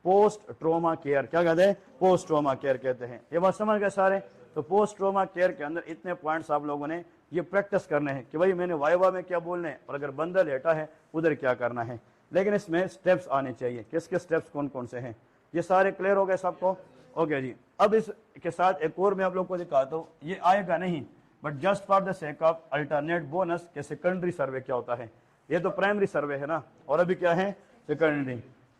पोस्ट ट्रोमा केयर। क्या कहते हैं? पोस्ट ट्रोमा केयर कहते हैं। ये बात समझ गए सारे? तो पोस्ट ट्रोमा केयर के अंदर इतने पॉइंट्स आप लोगों ने ये प्रैक्टिस करने हैं कि भाई मैंने वाइवा में क्या बोलना है और अगर बंदा लेटा है उधर क्या करना है। लेकिन इसमें स्टेप्स आने चाहिए। किसके स्टेप्स कौन कौन से हैं, ये सारे क्लियर हो गए सबको? ओके जी। अब इसके साथ एक और मैं आप लोग को दिखाता हूँ, ये आएगा नहीं but just for the sake of alternate bonus के सेकेंडरी सर्वे क्या होता है। ये तो प्राइमरी सर्वे है ना, और अभी क्या है? सेकेंडरी।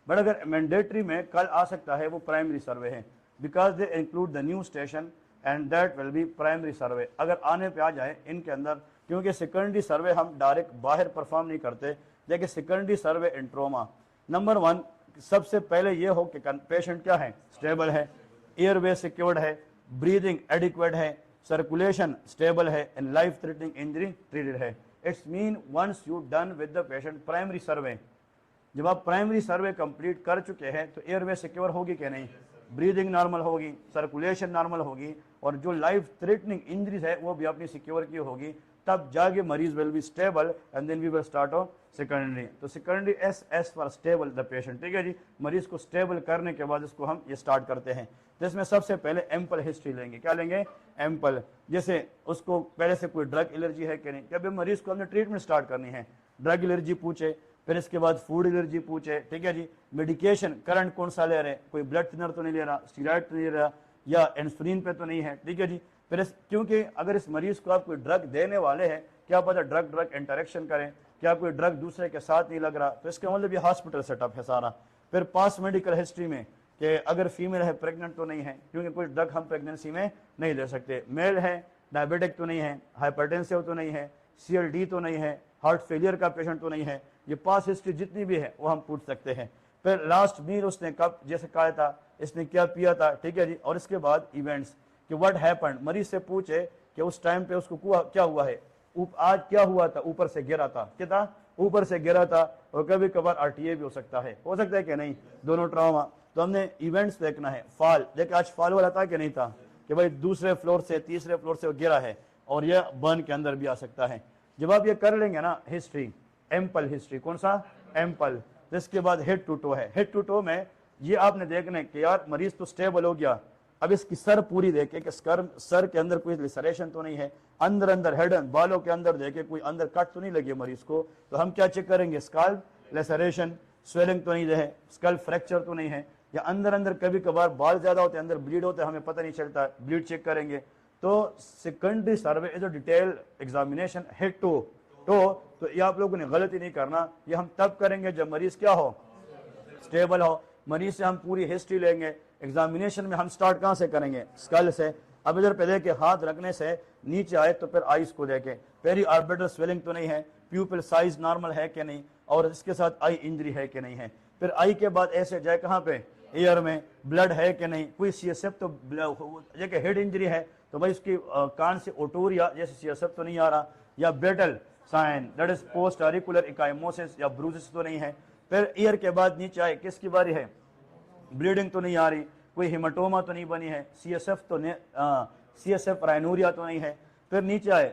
बट अगर मैंडेटरी में कल आ सकता है वो प्राइमरी सर्वे है, because they include the new station and that will be primary survey. अगर आने पे आ जाए इनके अंदर, क्योंकि सेकेंडरी सर्वे हम डायरेक्ट बाहर परफॉर्म नहीं करते। देखिए सेकेंडरी सर्वे इन ट्रोमा, नंबर 1 सबसे पहले ये हो कि पेशेंट क्या है? स्टेबल है, एयरवे सिक्योर्ड है, ब्रीदिंग एडिक्वेट है, सर्कुलेशन स्टेबल है and life threatening injury treated है। It's mean once you done with the patient primary survey, जब आप प्राइमरी सर्वे कंप्लीट कर चुके हैं तो एयरवे सिक्योर होगी कि नहीं, ब्रीदिंग नॉर्मल होगी, सर्कुलेशन नॉर्मल होगी, और जो लाइफ थ्रेटनिंग इंजरीज है वो भी अपनी सिक्योर की होगी, तब जाके मरीज will be stable and then we will start on secondary. तो secondary is for stable the patient. ठीक है जी, मरीज को स्टेबल करने के बाद इसको हम ये स्टार्ट करते हैं। तो इसमें सबसे पहले एम्पल हिस्ट्री लेंगे। क्या लेंगे? एम्पल। जैसे उसको पहले से कोई ड्रग एलर्जी है कि नहीं, जब मरीज को हमने ट्रीटमेंट स्टार्ट करनी है, ड्रग एलर्जी पूछे, फिर इसके बाद फूड एलर्जी पूछे। ठीक है जी, मेडिकेशन करंट कौन सा ले रहे हैं, कोई ब्लड थिनर तो नहीं ले रहा, स्टीरॉइड तो नहीं ले रहा, या इंसुलिन पे तो नहीं है। ठीक है जी, फिर क्योंकि अगर इस मरीज को आप कोई ड्रग देने वाले हैं, क्या पता ड्रग ड्रग इंटरेक्शन करें, क्या कोई ड्रग दूसरे के साथ नहीं लग रहा, तो इसका मतलब ये हॉस्पिटल सेटअप है सारा। फिर पास मेडिकल हिस्ट्री में कि अगर फीमेल है प्रेग्नेंट तो नहीं है, क्योंकि कोई ड्रग हम प्रेगनेंसी में नहीं ले सकते। मेल है डायबिटिक तो नहीं है, हाइपरटेंसिव तो नहीं है, CLD तो नहीं है, हार्ट फेलियर का पेशेंट तो नहीं है। ये पास हिस्ट्री जितनी भी है वो हम पूछ सकते हैं। फिर लास्ट मील उसने कब जैसे कहा था, इसने क्या पिया था। ठीक है जी, और इसके बाद इवेंट्स कि व्हाट हैपेंड, मरीज से पूछे कि उस टाइम पे उसको क्या हुआ है, आज क्या हुआ था, ऊपर से गिरा था, क्या था, ऊपर से गिरा था, और कभी कभार RTA भी हो सकता है कि नहीं, दोनों ट्रॉमा। तो हमने इवेंट्स देखना है। फॉल, देखिए आज फॉल वाला था कि नहीं था, कि भाई दूसरे फ्लोर से तीसरे फ्लोर से गिरा है, और यह बर्न के अंदर भी आ सकता है। जब आप ये कर लेंगे ना हिस्ट्री, एम्पल हिस्ट्री, कौन सा? एम्पल। इसके बाद हेड टू टो है। हेड टू टो में ये आपने देखना है कि यार मरीज तो स्टेबल हो गया, अब इसकी सर पूरी देखे कि सर के अंदर कोई लिसरेशन तो नहीं है, अंदर हेड बालों के अंदर देखे कोई अंदर कट तो नहीं लगी मरीज को। तो हम क्या चेक करेंगे? स्कल लेसरेशन, स्वेलिंग तो नहीं है, स्कल फ्रैक्चर तो नहीं है, या अंदर कभी कभार बाल ज्यादा होते हैं, अंदर ब्लीड होते हैं, हमें पता नहीं चलता, ब्लीड चेक करेंगे। तो secondary survey is a detail examination head to toe. तो ये आप लोगों ने गलती नहीं करना, ये हम तब करेंगे जब मरीज क्या हो? स्टेबल हो। मरीज से हम पूरी हिस्ट्री लेंगे। एग्जामिनेशन में हम स्टार्ट कहाँ से करेंगे? स्कल से। अब इधर पे देखे, हाथ रखने से नीचे आए तो फिर आईज को देखे, पेरी ऑर्बिटल स्वेलिंग तो नहीं है, प्यूपिल साइज नॉर्मल है कि नहीं, और इसके साथ आई इंजरी है कि नहीं है। फिर आई के बाद ऐसे जाए कहाँ पे? ईयर में। ब्लड है कि नहीं, कोई CSF तो जैसे हेड इंजरी है तो भाई उसकी कान से ओटोरिया जैसे CSF तो नहीं आ रहा, या Battle sign that is post auricular ecchymosis या ब्रूसिस तो नहीं है। फिर ईयर के बाद नीचे आए, किसकी बारी है? ब्लीडिंग तो नहीं आ रही, कोई हिमाटोमा तो नहीं बनी है, CSF तो नहीं, CSF राइनूरिया तो नहीं है। फिर नीचे आए,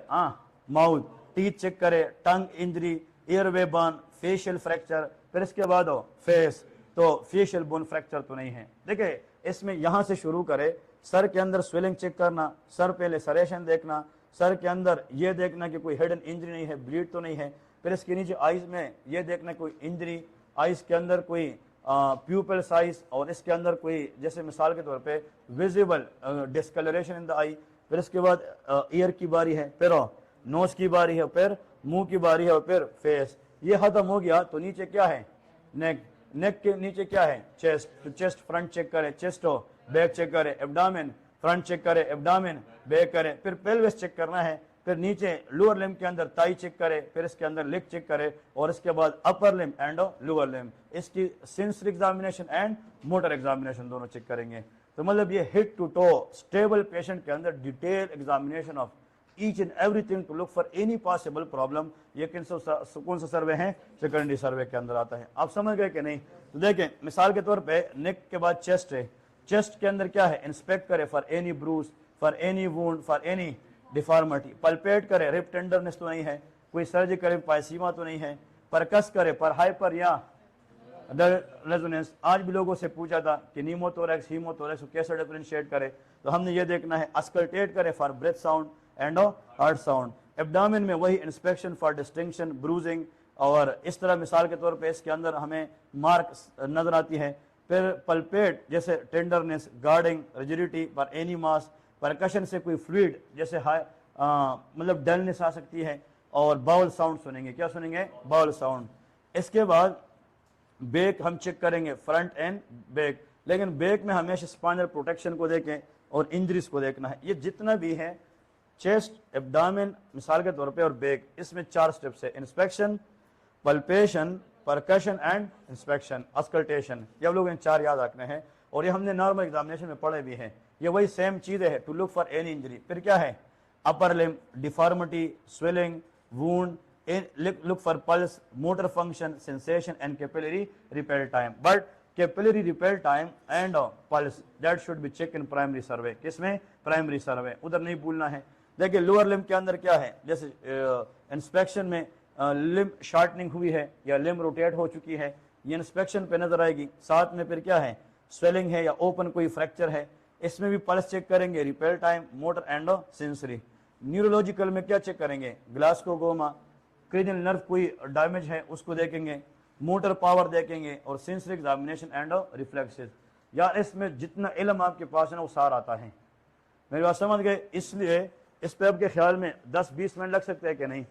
माउथ, टीथ चेक करे, tongue injury, airway burn, facial fracture. फिर इसके बाद हो फेस, तो फेशियल बोन फ्रैक्चर तो नहीं है। देखिए इसमें यहाँ से शुरू करे, सर के अंदर स्वेलिंग चेक करना, सर पे लेसरेशन देखना, सर के अंदर ये देखना कि कोई हेड एंड इंजरी नहीं है, ब्लीड तो नहीं है। फिर इसके नीचे आइज में ये देखना कोई इंजरी, आइज के अंदर कोई प्यूपल साइज, और इसके अंदर कोई जैसे मिसाल के तौर पे विजिबल डिस्कलरेशन इन द आई। फिर इसके बाद ईयर की बारी है, फिर नोज की बारी है, फिर मुंह की बारी है, और फिर फेस। ये खत्म हो गया तो नीचे क्या है? नेक। नेक के नीचे क्या है? चेस्ट। तो चेस्ट फ्रंट चेक करे, चेस्ट हो, बैक चेक करे, एब्डामिन फ्रंट चेक करे, एब्डामिन बैक करे। फिर पेल्विस चेक करना है, फिर नीचे लोअर लिम्ब के अंदर ताई चेक करे, फिर इसके अंदर लेग चेक करे, और इसके बाद upper limb and lower limb. इसकी sensory examination and motor examination दोनों चेक करेंगे। तो मतलब ये head to toe stable patient के अंदर detail examination of each and everything to look for any possible problem. ये कौन सा सर्वे है? सेकेंडरी सर्वे के अंदर आता है। आप समझ गए कि नहीं? तो देखें मिसाल के तौर पे नेक के बाद चेस्ट है, चेस्ट के अंदर क्या है? इंस्पेक्ट करे for any Bruce, for any wound, for any deformity. Palpate करे, रिप टेंडरनेस तो नहीं है, कोई सर्जिकल पाइसीमा तो नहीं है। परकस करे, पर हाइपर या रेजोनेंस। आज भी लोगों से पूछा था कि नीमोथोरैक्स हीमोथोरैक्स को कैसे डिफरेंशिएट करे, तो हमने ये देखना है अस्कल्टेट करे for breath sound and heart sound. Abdomen में वही इंस्पेक्शन फॉर डिस्टिंक्शन ब्रूजिंग, और इस तरह मिसाल के तौर पे इसके अंदर हमें मार्क नजर आती है। फिर पल्पेट जैसे tenderness, guarding, rigidity for any mass. Percussion से कोई फ्लूइड जैसे मतलब डलनेस आ सकती है। और बाउल साउंड सुनेंगे, क्या सुनेंगे? Bowel sound. इसके बाद बैक हम चेक करेंगे, फ्रंट एंड बैक, लेकिन बैक में हमेशा स्पाइनल प्रोटेक्शन को देखें और इंजरीज को देखना है। ये जितना भी है चेस्ट, एब्डामिन मिसाल के तौर पे और बैक, इसमें 4 स्टेप्स है: inspection, palpation, percussion and inspection, auscultation. ये आप लोग इन 4 याद रखने हैं और ये हमने नॉर्मल एग्जामिनेशन में पढ़े भी हैं। ये वही सेम चीजें है, to look for any injury. फिर क्या है? Upper limb, deformity, swelling, wound, look for pulse, motor function, sensation and capillary repair time. But capillary repair time and pulse that should be checked in primary survey. किसमें? Primary सर्वे, उधर नहीं भूलना है। देखिए lower limb के अंदर क्या है, जैसे इंस्पेक्शन में लिम शार्टनिंग हुई है या लिम रोटेट हो चुकी है, ये इंस्पेक्शन पे नजर आएगी। साथ में फिर क्या है? स्वेलिंग है या ओपन कोई फ्रैक्चर है, इसमें भी पल्स चेक करेंगे, repair time, motor and sensory. Neurological में क्या चेक करेंगे? ग्लास्कोगोमा, क्रेनियल नर्व कोई डैमेज है उसको देखेंगे, मोटर पावर देखेंगे और सेंसरी एग्जामिनेशन एंड रिफ्लेक्सेस। यार इसमें जितना इल्म आपके पास है ना वो सारा आता है, मेरी बात समझ गए? इसलिए इस पे आपके ख्याल में 10-20 मिनट लग सकते हैं कि नहीं?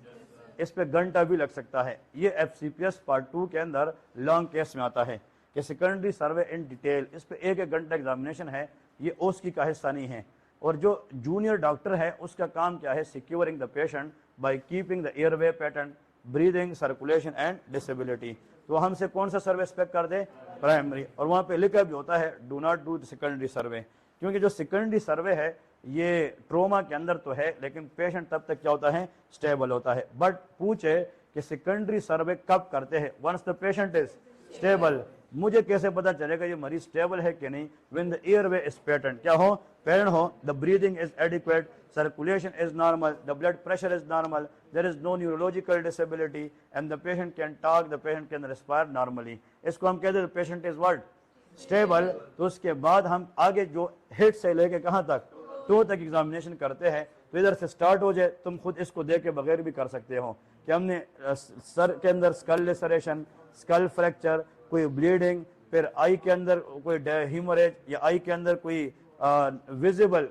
इस पे घंटा भी लग सकता है। ये FCPS पार्ट 2 के अंदर लॉन्ग केस में आता है कि सेकेंडरी सर्वे इन डिटेल, इस पे 1-1 घंटा एग्जामिनेशन है, ये ओस्की का हिस्सा नहीं है। और जो जूनियर डॉक्टर है उसका काम क्या है? Securing the patient by keeping the airway pattern, breathing, circulation and disability. तो हमसे कौन सा सर्वे एक्सपेक्ट कर दे? प्राइमरी। और वहाँ पे लिखा भी होता है do not do the secondary survey, क्योंकि जो सेकेंडरी सर्वे है ये ट्रोमा के अंदर तो है लेकिन पेशेंट तब तक क्या होता है? स्टेबल होता है। बट पूछे कि सेकेंडरी सर्वे कब करते हैं? Once the patient is stable. मुझे कैसे पता चलेगा ये मरीज स्टेबल है कि नहीं? When the airway is pattern, क्या हो? पैटर्न हो, the breathing is adequate, circulation is normal, the blood pressure is normal, there is no neurological disability and the patient can talk, the patient can respire normally. इसको हम कहते हैं patient is what? Stable। तो उसके बाद हम आगे जो हेड से लेके कहाँ तक? टो तक एग्जामिनेशन करते हैं। तो इधर से स्टार्ट हो जाए, तुम खुद इसको देख के बगैर भी कर सकते हो कि हमने सर के अंदर स्कल लेसरेशन, स्कल फ्रैक्चर, कोई ब्लीडिंग, फिर आई के अंदर कोई हीमोरेज या आई के अंदर कोई विजिबल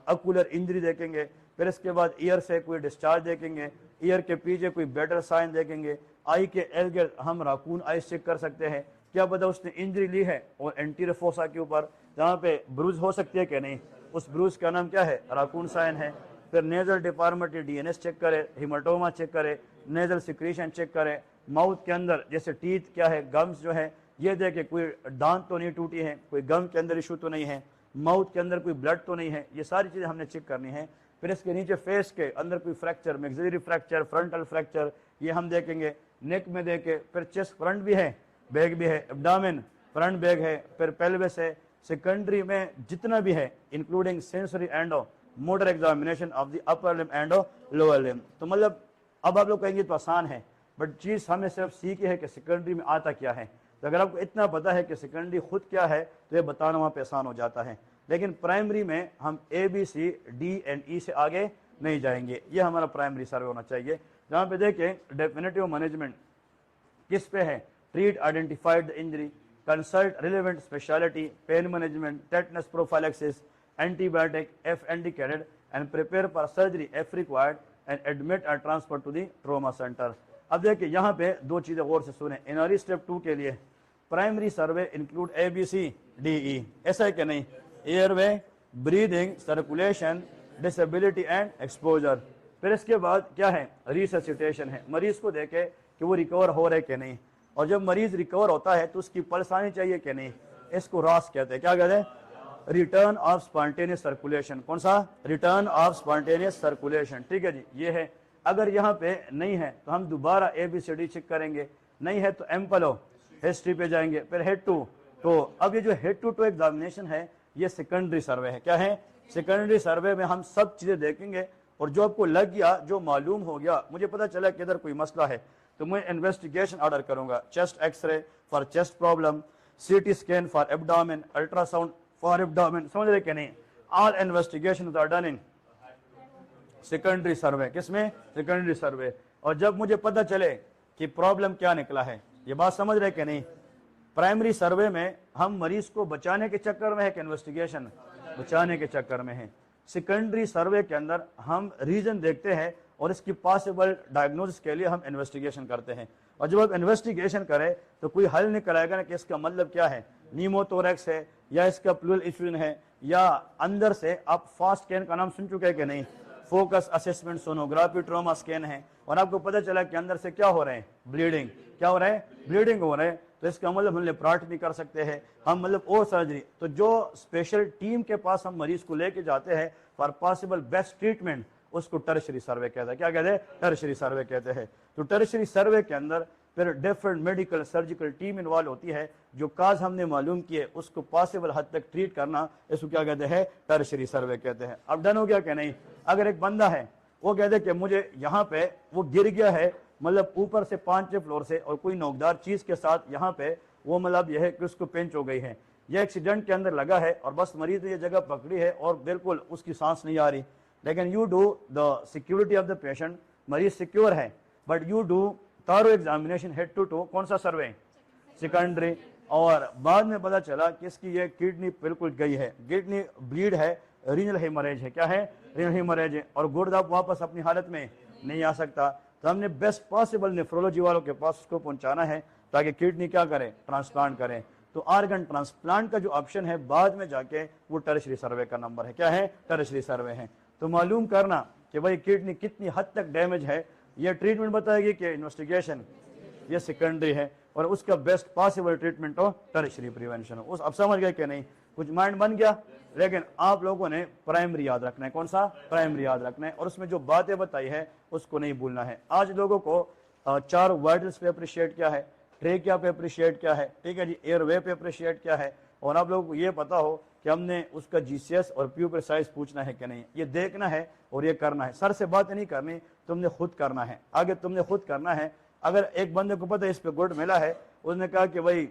अकुलर इंजरी देखेंगे। फिर इसके बाद ईयर से कोई डिस्चार्ज देखेंगे, ईयर के पीछे कोई बेटर साइन देखेंगे। आई के एल्गर हम राकून आइस चेक कर सकते हैं, क्या पता उसने इंजरी ली है और एंटीरियर फोसा के ऊपर जहाँ पे ब्रूज हो सकती है कि नहीं, उस ब्रूज का नाम क्या है? राकून साइन है। फिर नेजल डिफॉर्मिटी डीएनएस चेक करे, हिमाटोमा चेक करे, नेजल सिक्रीशन चेक करे, माउथ के अंदर जैसे टीथ क्या है, गम्स जो है ये देखे, कोई दांत तो नहीं टूटी है, कोई गम के अंदर इशू तो नहीं है, माउथ के अंदर कोई ब्लड तो नहीं है, ये सारी चीज़ें हमने चेक करनी है। फिर इसके नीचे फेस के अंदर कोई fracture, maxillary fracture, frontal fracture, ये हम देखेंगे। नेक में देखे, फिर चेस्ट फ्रंट भी है, बैक भी है, एब्डामिन फ्रंट बैक है, फिर पेल्विस है। सेकेंडरी में जितना भी है including sensory and motor examination of the upper limb and lower limb. तो मतलब अब आप लोग कहेंगे तो आसान है, बट चीज़ हमें सिर्फ सीखी है कि सेकेंडरी में आता क्या है। तो अगर आपको इतना पता है कि सेकेंडरी खुद क्या है तो ये बताना वहाँ पे आसान हो जाता है। लेकिन प्राइमरी में हम ABC, D and E से आगे नहीं जाएंगे। ये हमारा प्राइमरी सर्वे होना चाहिए, जहाँ पे देखें डेफिनेटिव मैनेजमेंट किस पे है? Treat identified the injury, consult relevant speciality, pain management, tetanus prophylaxis, antibiotic if indicated and prepare for surgery if required and admit or transfer to the trauma centre. अब देखिए यहाँ पे 2 चीज़ें गौर से सुने। एनआरई स्टेप 2 के लिए प्राइमरी सर्वे include ABC, D, E, ऐसा है कि नहीं? Airway, breathing, circulation, disability and exposure. फिर इसके बाद क्या है? रिससिटेशन है, मरीज को देखे कि वो रिकवर हो रहे कि नहीं, और जब मरीज रिकवर होता है तो उसकी पल्स आनी चाहिए कि नहीं, इसको रास कहते हैं। क्या कहते हैं? Return of spontaneous circulation. कौन सा? Return of spontaneous circulation. ठीक है जी, ये है। अगर यहाँ पे नहीं है तो हम दोबारा ABCD चेक करेंगे, नहीं है तो एम्पलो हिस्ट्री पे जाएंगे, फिर हेड टू। तो अब ये जो हेड टू एग्जामिनेशन है ये सेकेंडरी सर्वे है। क्या है? सेकेंडरी सर्वे में हम सब चीज़ें देखेंगे और जो आपको लग गया, जो मालूम हो गया, मुझे पता चला कि इधर कोई मसला है, तो मैं इन्वेस्टिगेशन ऑर्डर करूंगा, chest X ray for chest problem, CT scan for abdomen, ultrasound for abdomen, समझ रहे कि नहीं? All investigation are done in secondary survey. किसमें? Secondary survey. और जब मुझे पता चले कि प्रॉब्लम क्या निकला है, ये बात समझ रहे कि नहीं? प्राइमरी सर्वे में हम मरीज को बचाने के चक्कर में है कि इन्वेस्टिगेशन बचाने के चक्कर में है। सेकेंडरी सर्वे के अंदर हम रीजन देखते हैं और इसकी पॉसिबल डायग्नोसिस के लिए हम इन्वेस्टिगेशन करते हैं। और जब आप इन्वेस्टिगेशन करें तो कोई हल निकल आएगा ना कि इसका मतलब क्या है, नीमोथोरेक्स है या इसका प्लूरल इफ्यूजन है, या अंदर से आप फास्ट स्कैन का नाम सुन चुके हैं कि नहीं? Focus assessment sonography trauma scan है, और आपको पता चला कि अंदर से क्या हो रहे हैं? ब्लीडिंग। क्या हो रहा है? ब्लीडिंग हो रहा है। तो इसका मतलब हम लेप्राटमी कर सकते हैं, हम मतलब और सर्जरी। तो जो स्पेशल टीम के पास हम मरीज को लेके जाते हैं फॉर पॉसिबल बेस्ट ट्रीटमेंट, उसको टर्शरी सर्वे कहते हैं। क्या कहते हैं? टर्शरी सर्वे कहते हैं। तो टर्शरी सर्वे के अंदर फिर different medical surgical team involve होती है, जो काज हमने मालूम किए उसको पॉसिबल हद तक ट्रीट करना, इसको क्या कहते हैं? टर्शरी सर्वे कहते हैं। अब डन हो गया कि नहीं? अगर एक बंदा है वो कहते हैं कि मुझे यहाँ पे वो गिर गया है, मतलब ऊपर से 5वें फ्लोर से, और कोई नोकदार चीज के साथ यहाँ पे वो मतलब यह है कि उसको पेंच हो गई है, ये एक्सीडेंट के अंदर लगा है और बस मरीज ने ये जगह पकड़ी है और बिल्कुल उसकी सांस नहीं आ रही, लेकिन you do the security of the patient, मरीज सिक्योर है, but you do thorough examination head to toe. कौन सा सर्वे? सेकेंडरी। और बाद में पता चला कि इसकी ये किडनी बिल्कुल गई है, किडनी ब्लीड है, रीनल हेमरेज है। क्या है? रीनल हेमरेज है, और गुर्दा वापस अपनी हालत में नहीं आ सकता। तो हमने बेस्ट पॉसिबल नेफ्रोलॉजी वालों के पास उसको पहुंचाना है ताकि किडनी क्या करें? ट्रांसप्लांट करें। तो ऑर्गन ट्रांसप्लांट का जो ऑप्शन है बाद में जाके वो टर्शरी सर्वे का नंबर है। क्या है? टर्शरी सर्वे है। तो मालूम करना कि भाई किडनी कितनी हद तक डैमेज है, ये ट्रीटमेंट बताएगी कि इन्वेस्टिगेशन, ये सेकेंडरी है, और उसका बेस्ट पॉसिबल ट्रीटमेंट हो टर्शरी प्रिवेंशन हो। उस अब समझ गए कि नहीं? कुछ माइंड बन गया। लेकिन आप लोगों ने प्राइमरी याद रखना है। कौन सा? प्राइमरी याद रखना है, और उसमें जो बातें बताई है उसको नहीं भूलना है। आज लोगों को 4 वाइटल्स पे अप्रिशिएट क्या है, ट्रेकिया पे अप्रिशिएट क्या है, ठीक है जी, एयरवे पे अप्रिशिएट क्या है, और आप लोगों को ये पता हो कि हमने उसका जीसीएस और प्यू प्रिसाइज पूछना है कि नहीं, ये देखना है और ये करना है। सर से बात नहीं करनी, तुमने खुद करना है, आगे तुमने खुद करना है। अगर एक बंदे को पता है इस पे गुड मिला है, उसने कहा कि भाई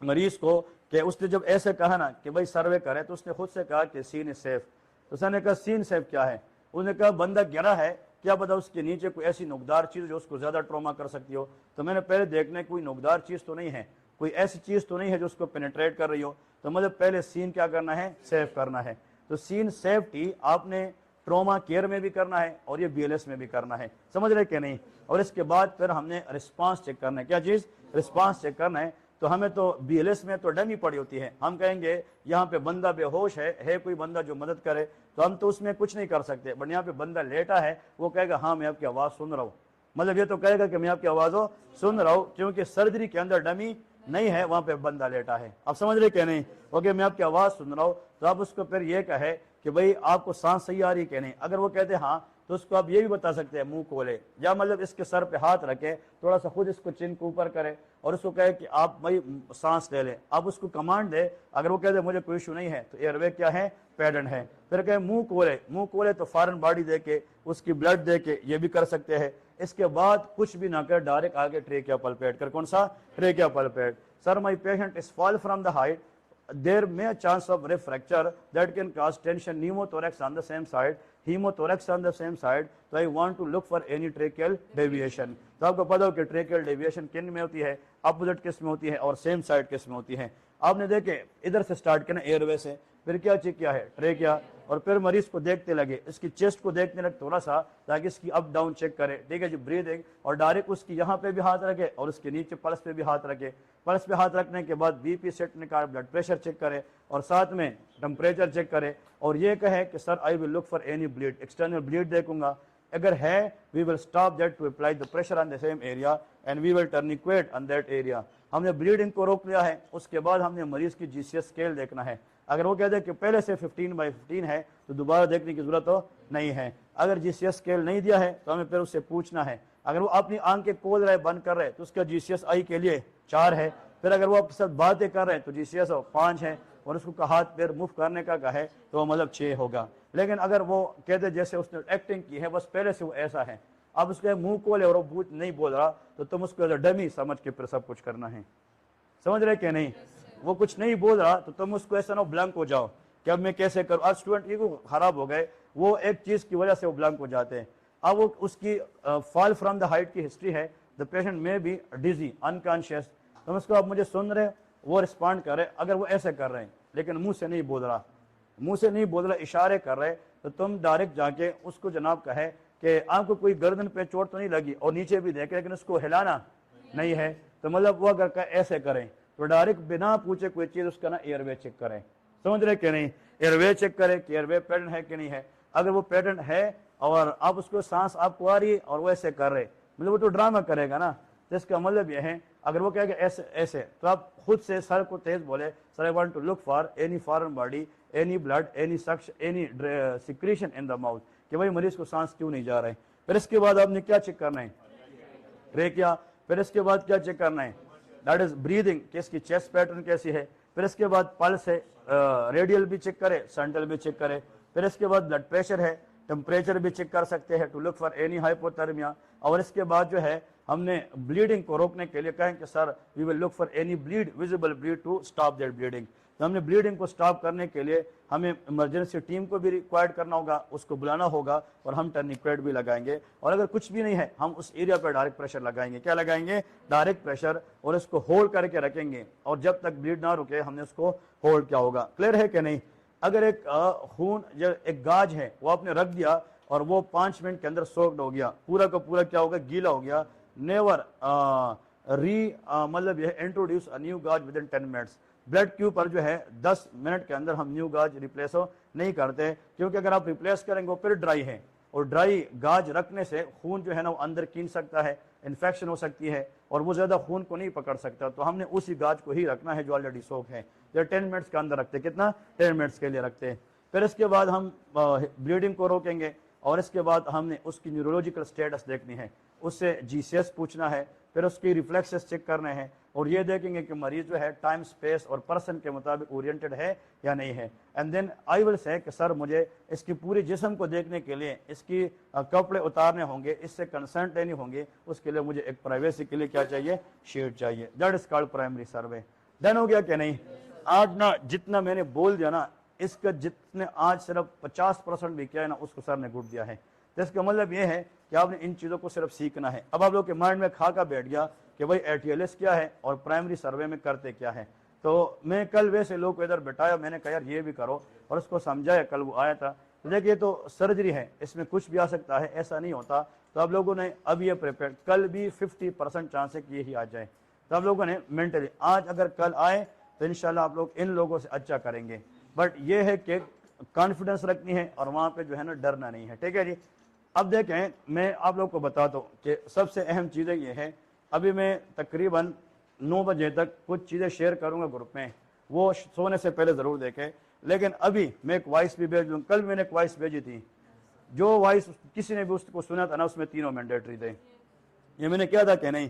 मरीज को, कि उसने जब ऐसे कहा ना कि भाई सर्वे करें, तो उसने खुद से कहा कि सीन इज सेफ। तो उसने कहा सीन सेफ क्या है? उसने कहा बंदा गिरा है, क्या पता उसके नीचे कोई ऐसी नुकदार चीज जो उसको ज्यादा ट्रॉमा कर सकती हो। तो मैंने पहले देखना कोई नुकदार चीज तो नहीं है, कोई ऐसी चीज तो नहीं है जो उसको पेनिट्रेट कर रही हो। तो मतलब पहले सीन क्या करना है? सेफ करना है। तो सीन सेफ्टी आपने ट्रॉमा केयर में भी करना है और ये बीएलएस में भी करना है। समझ रहे कि नहीं? और इसके बाद फिर हमने रिस्पांस चेक करना है। क्या चीज? रिस्पांस चेक करना है। तो हमें तो बीएलएस में तो डमी पड़ी होती है, हम कहेंगे यहाँ पे बंदा बेहोश है कोई बंदा जो मदद करे, तो हम तो उसमें कुछ नहीं कर सकते। बट यहाँ पे बंदा लेटा है, वो कहेगा हाँ मैं आपकी आवाज सुन रहा हूँ, मतलब ये तो कहेगा कि मैं आपकी आवाज़ सुन रहा हूँ, क्योंकि सर्जरी के अंदर डमी नहीं है, वहां पे बंदा लेटा है। आप समझ रहे क्या? नहीं? ओके, मैं आपकी आवाज सुन रहा हूँ, तो आप उसको फिर ये कहे कि भाई आपको सांस सही आ रही कि नहीं। अगर वो कहते हाँ, तो उसको आप ये भी बता सकते हैं मुंह खोले, या मतलब इसके सर पे हाथ रखे, थोड़ा सा खुद इसको चिन को ऊपर करे और उसको कहे कि आप भाई सांस ले लें। आप उसको कमांड दे, अगर वो कहते मुझे कोई इशू नहीं है तो एयरवे क्या है? पैडेंट है। फिर कहे मुंह खोले तो फॉरेन बॉडी दे के, उसकी ब्लड दे के ये भी कर सकते हैं। इसके बाद कुछ भी ना कर, डायरेक्ट आगे ट्रेकिया पल्पेट कर। कौन सा? Trachea palpate. Sir my patient is fall from the height, there may a chance of rib fracture that can cause tension, pneumothorax on the same side, hemothorax on the same side, so I want to look for any tracheal deviation। तो आपको पता हो कि tracheal deviation किन में होती है, opposite किस में होती है और सेम साइड किस में होती है। आपने देखे इधर से स्टार्ट किया ना एयरवे से, फिर क्या चेक किया है? ट्रेकिया, और फिर मरीज को देखते लगे, इसकी चेस्ट को देखने लगे थोड़ा सा, ताकि इसकी अप डाउन चेक करे, ठीक है जी, ब्रीदिंग, और डायरेक्ट उसकी यहाँ पे भी हाथ रखे और उसके नीचे पल्स पे भी हाथ रखे। पल्स पे हाथ रखने के बाद बीपी सेट निकाल, ब्लड प्रेशर चेक करे और साथ में टेम्परेचर चेक करे, और ये कहे कि sir I will look for any bleed, external bleed देखूंगा, अगर है we will stop that to apply the pressure on the same area and we will tourniquet on that area. हमने ब्लीडिंग को रोक लिया है। उसके बाद हमने मरीज की जीसीएस स्केल देखना है। अगर वो कहते हैं कि पहले से 15/15 है तो दोबारा देखने की जरूरत तो नहीं है। अगर जीसीएस स्केल नहीं दिया है तो हमें फिर उससे पूछना है। अगर वो अपनी आंखें खोल रहे बंद कर रहे तो उसका जीसीएस आई के लिए 4 है। फिर अगर वो आपके साथ बातें कर रहे हैं तो जीसीएस 5 है, और उसको हाथ पैर मूव करने का कहे तो मतलब 6 होगा। लेकिन अगर वो कहते जैसे उसने एक्टिंग की है, बस पहले से वो ऐसा है, अब उसके मुंह खोले और वो नहीं बोल रहा तो तुम उसको डमी समझ के फिर सब कुछ करना है। समझ रहे कि नहीं? वो कुछ नहीं बोल रहा तो तुम उसको ऐसा ना ब्लैंक हो जाओ कि अब मैं कैसे करूं। आज स्टूडेंट ये खराब हो गए, वो एक चीज की वजह से वो ब्लैंक हो जाते हैं। अब वो उसकी फॉल फ्रॉम द हाइट की हिस्ट्री है, द पेशेंट में बी डिजी अनकॉन्शियस। तुम उसको अब मुझे सुन रहे, वो रिस्पॉन्ड कर रहे, अगर वो ऐसे कर रहे हैं लेकिन मुंह से नहीं बोल रहा, मुंह से नहीं बोल रहा, इशारे कर रहे, तो तुम डायरेक्ट जाके उसको जनाब कहे कि आपको कोई गर्दन पे चोट तो नहीं लगी, और नीचे भी देखे लेकिन उसको हिलाना नहीं है, तो मतलब वो अगर ऐसे करें तो डायरेक्ट बिना पूछे कोई चीज उसका ना एयरवे चेक करें। समझ रहे कि नहीं? एयरवे चेक करें कि एयरवे पैटर्न है कि नहीं है। अगर वो पैटर्न है और आप उसको सांस आपको आ रही है और वो ऐसे कर रहे, मतलब वो तो ड्रामा करेगा ना। तो इसका मतलब यह है अगर वो कहेगा ऐसे ऐसे, तो आप खुद से सर को तेज बोले, sir I want to look for any foreign body, any blood, any suction, any secretion in the mouth, कि भाई मरीज को सांस क्यों नहीं जा रहा है। फिर इसके बाद आपने क्या चेक करना है? ट्रेकिया। फिर इसके बाद क्या चेक करना है? दैट इज ब्रीदिंग, कि इसकी चेस्ट पैटर्न कैसी है। फिर इसके बाद पल्स है, रेडियल भी चेक करे, सेंट्रल भी चेक करे। फिर इसके बाद ब्लड प्रेशर है, टेम्परेचर भी चेक कर सकते हैं to look for any hypothermia. और इसके बाद जो है हमने ब्लीडिंग को रोकने के लिए कहें कि sir we will look for any bleed, visible bleed to stop that bleeding. तो हमने ब्लीडिंग को स्टॉप करने के लिए हमें इमरजेंसी टीम को भी रिक्वायर्ड करना होगा, उसको बुलाना होगा, और हम टर्निक्वेट भी लगाएंगे। और अगर कुछ भी नहीं है हम उस एरिया पर डायरेक्ट प्रेशर लगाएंगे। क्या लगाएंगे? डायरेक्ट प्रेशर, और इसको होल्ड करके रखेंगे, और जब तक ब्लीड ना रुके हमने उसको होल्ड किया होगा। क्लियर है कि नहीं? अगर एक खून जो एक गाज है वो आपने रख दिया और वो 5 मिनट के अंदर सोक्ड हो गया, पूरा का पूरा क्या होगा? गीला हो गया। नेवर मतलब यह इंट्रोड्यूस अ न्यू गाज विद इन 10 मिनट्स। ब्लड के ऊपर जो है 10 मिनट के अंदर हम न्यू गाज रिप्लेस हो नहीं करते, क्योंकि अगर आप रिप्लेस करेंगे वो फिर ड्राई है, और ड्राई गाज रखने से खून जो है ना वो अंदर कीन सकता है, इन्फेक्शन हो सकती है, और वो ज्यादा खून को नहीं पकड़ सकता। तो हमने उसी गाज को ही रखना है जो ऑलरेडी सोक है। जो 10 मिनट्स के अंदर रखते, कितना? 10 मिनट्स के लिए रखते हैं। फिर इसके बाद हम ब्लीडिंग को रोकेंगे, और इसके बाद हमने उसकी न्यूरोलॉजिकल स्टेटस देखनी है, उससे जीसीएस पूछना है, फिर उसकी रिफ्लेक्सेस चेक करने हैं, और ये देखेंगे कि मरीज जो है टाइम स्पेस और पर्सन के मुताबिक ओरिएंटेड है या नहीं है। And then I will say कि सर मुझे इसकी पूरी जिस्म को देखने के लिए इसकी कपड़े उतारने होंगे, इससे कंसर्न लेनी होंगे, उसके लिए मुझे एक प्राइवेसी के लिए क्या चाहिए? शीट चाहिए। That is called primary survey. Done हो गया कि नहीं? आज ना जितना मैंने बोल दिया ना, इसका जितने आज सिर्फ 50% भी किया है ना, उसको सर ने गुट दिया है। तो इसका मतलब ये है कि आपने इन चीज़ों को सिर्फ सीखना है। अब आप लोग के माइंड में खाका बैठ गया कि भाई ATLS क्या है और प्राइमरी सर्वे में करते क्या है। तो मैं कल वैसे लोग को इधर बैठाया, मैंने कहा यार ये भी करो, और उसको समझाया। कल वो आया था, तो देखिए तो सर्जरी है, इसमें कुछ भी आ सकता है, ऐसा नहीं होता। तो आप लोगों ने अब ये प्रिपेयर, कल भी 50% चांस है कि यही आ जाए। तो आप लोगों ने मेंटली आज अगर कल आए तो इंशाल्लाह आप लोग इन लोगों से अच्छा करेंगे। बट ये है कि कॉन्फिडेंस रखनी है और वहां पे जो है ना डरना नहीं है। ठीक है जी? अब देखें, मैं आप लोग को बताता हूँ कि सबसे अहम चीज़ें ये है, अभी मैं तकरीबन 9 बजे तक कुछ चीज़ें शेयर करूँगा ग्रुप में, वो सोने से पहले ज़रूर देखें। लेकिन अभी मैं एक वॉइस भी भेज दूँ। कल मैंने एक वॉइस भेजी थी, जो वॉइस किसी ने भी उसको सुना था ना, उसमें तीनों मैंडेटरी थे। ये मैंने किया था कि नहीं?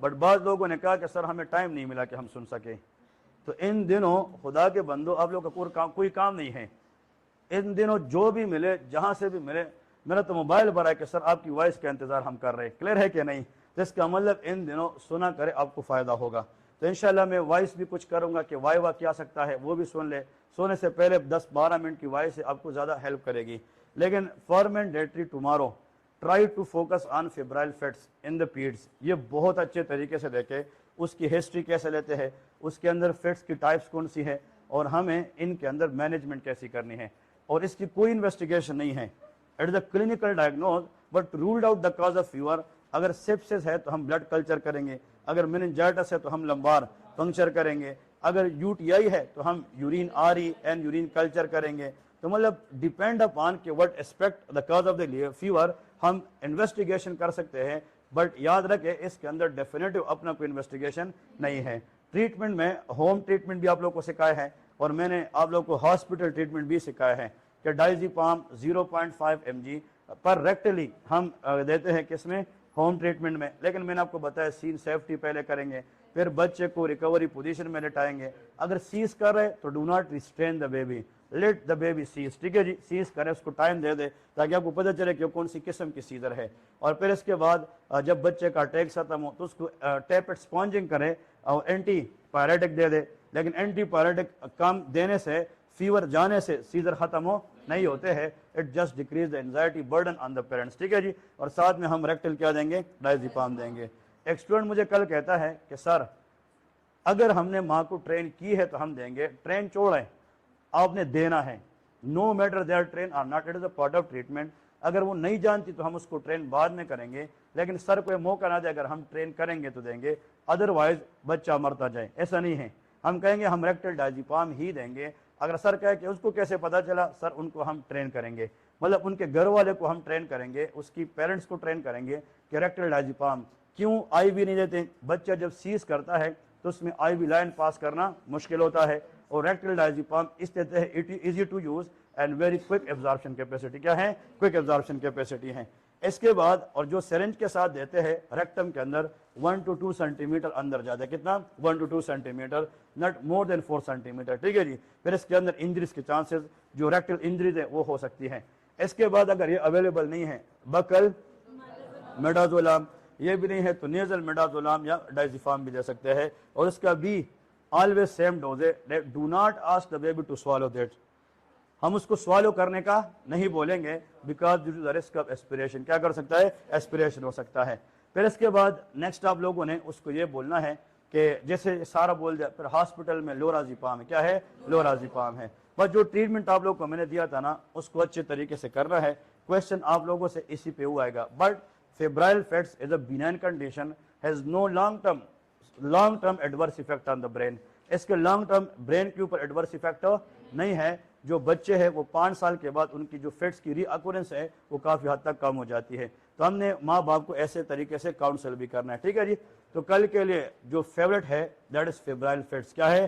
बट बाद लोगों ने कहा कि सर हमें टाइम नहीं मिला कि हम सुन सके। तो इन दिनों खुदा के बंदो आप लोग का कोई काम नहीं है। इन दिनों जो भी मिले, जहां से भी मिले, मेरा तो मोबाइल भरा है कि सर आपकी वॉइस का इंतजार हम कर रहे हैं। क्लियर है कि नहीं? तो इसका मतलब इन दिनों सुना करे, आपको फायदा होगा। तो इंशाल्लाह मैं वॉइस भी कुछ करूंगा कि वाई क्या सकता है वो भी सुन ले। सोने से पहले 10-12 मिनट की वॉइस आपको ज्यादा हेल्प करेगी। लेकिन for mandatory tomorrow try to focus on febrile fits in the peds. ये बहुत अच्छे तरीके से देखे, उसकी हिस्ट्री कैसे लेते हैं, उसके अंदर फेट्स की टाइप्स कौन सी है, और हमें इनके अंदर मैनेजमेंट कैसी करनी है। और इसकी कोई इन्वेस्टिगेशन नहीं है, it is a clinical diagnose but ruled out the cause of fever. अगर सेप्सिस है तो हम ब्लड कल्चर करेंगे, अगर मेनिंजाइटिस है तो हम लंबार पंक्चर करेंगे, अगर UTI है तो हम urine RE and urine culture करेंगे। तो मतलब डिपेंड अपॉन के what aspect the cause of the fever हम इन्वेस्टिगेशन कर सकते हैं। बट याद रखें इसके अंदर डेफिनेटिव अपना कोई इन्वेस्टिगेशन नहीं है। ट्रीटमेंट में होम ट्रीटमेंट भी आप लोग को सिखाया है, और मैंने आप लोग को हॉस्पिटल ट्रीटमेंट भी सिखाया है कि डाइजीपाम 0.5 mg पर रेक्टली हम देते हैं, किसमें? होम ट्रीटमेंट में। लेकिन मैंने आपको बताया सीन सेफ्टी पहले करेंगे, फिर बच्चे को रिकवरी पोजीशन में लेटाएंगे। अगर सीज कर रहे तो do not restrain the baby, let the baby seize, ठीक है जी, सीज करें, उसको टाइम दे दे ताकि आपको पता चले कि कौन सी किस्म की सीजर है। और फिर इसके बाद जब बच्चे का अटैक खत्म हो तो उसको टैपेट स्पॉन्जिंग करें और एंटी पायरेटिक दे दे। लेकिन एंटी पायरेटिक कम देने से, फीवर जाने से सीजर खत्म हो नहीं होते हैं, it just decrease the anxiety burden on the parents, ठीक है जी। और साथ में हम रेक्टल क्या देंगे, डायज़ेपाम देंगे। एक स्टूडेंट मुझे कल कहता है कि सर अगर हमने माँ को ट्रेन की है तो हम देंगे, ट्रेन छोड़ें, आपने देना है, no matter they're train or not, it is a part of treatment. अगर वो नहीं जानती तो हम उसको ट्रेन बाद में करेंगे, लेकिन सर कोई मौका ना दे, अगर हम ट्रेन करेंगे तो देंगे, अदरवाइज बच्चा मरता जाए, ऐसा नहीं है। हम कहेंगे हम रेक्टल डायज़ेपाम ही देंगे। अगर सर कहे कि उसको कैसे पता चला, सर उनको हम ट्रेन करेंगे, मतलब उनके घर वाले को हम ट्रेन करेंगे, उसकी पेरेंट्स को ट्रेन करेंगे कि रेक्टल डायज़ेपाम क्यों आईवी नहीं देते। बच्चा जब सीज करता है तो उसमें आईवी लाइन पास करना मुश्किल होता है, और रेक्टल डायज़ेपाम इस देते हैं, it is easy to use and very quick absorption capacity, क्या है, क्विक एब्जॉर्प्शन कैपेसिटी है। इसके बाद और जो सिरिंज के साथ देते हैं रेक्टम के अंदर 1 to 2 सेंटीमीटर अंदर जाता है, कितना, 1 to 2 centimetre, not more than 4 centimetre, ठीक है जी। फिर इसके अंदर इंजरीज के चांसेस, जो रेक्टल इंजरीज है वो हो सकती है। इसके बाद अगर ये अवेलेबल नहीं है, बकल मेडाजोलाम, ये भी नहीं है तो नेजल मेडाजोलाम या डायज़ेपाम भी दे सकते हैं। और इसका भी ऑलवेज सेम डोज है, do not ask the baby to swallow that, हम उसको स्वालो करने का नहीं बोलेंगे, because due to the risk of aspiration, क्या कर सकता है, एस्पिरेशन हो सकता है। फिर इसके बाद नेक्स्ट आप लोगों ने उसको ये बोलना है कि जैसे सारा बोल दिया, फिर हॉस्पिटल में लोराज़ेपाम है, क्या है, लोराज़ेपाम है। बस जो ट्रीटमेंट आप लोग को मैंने दिया था ना, उसको अच्छे तरीके से करना है। क्वेश्चन आप लोगों से इसी पे हुआ आएगा, but febrile fits is a benign condition, has no long term adverse effect on the brain. इसके लॉन्ग टर्म ब्रेन के ऊपर एडवर्स इफेक्ट नहीं है। जो बच्चे हैं वो 5 साल के बाद उनकी जो फिट्स की रीअक्रेंस है वो काफ़ी हद तक कम हो जाती है। तो हमने माँ बाप को ऐसे तरीके से काउंसल भी करना है, ठीक है जी। तो कल के लिए जो फेवरेट है दैट इज फेब्राइल फिट्स, क्या है,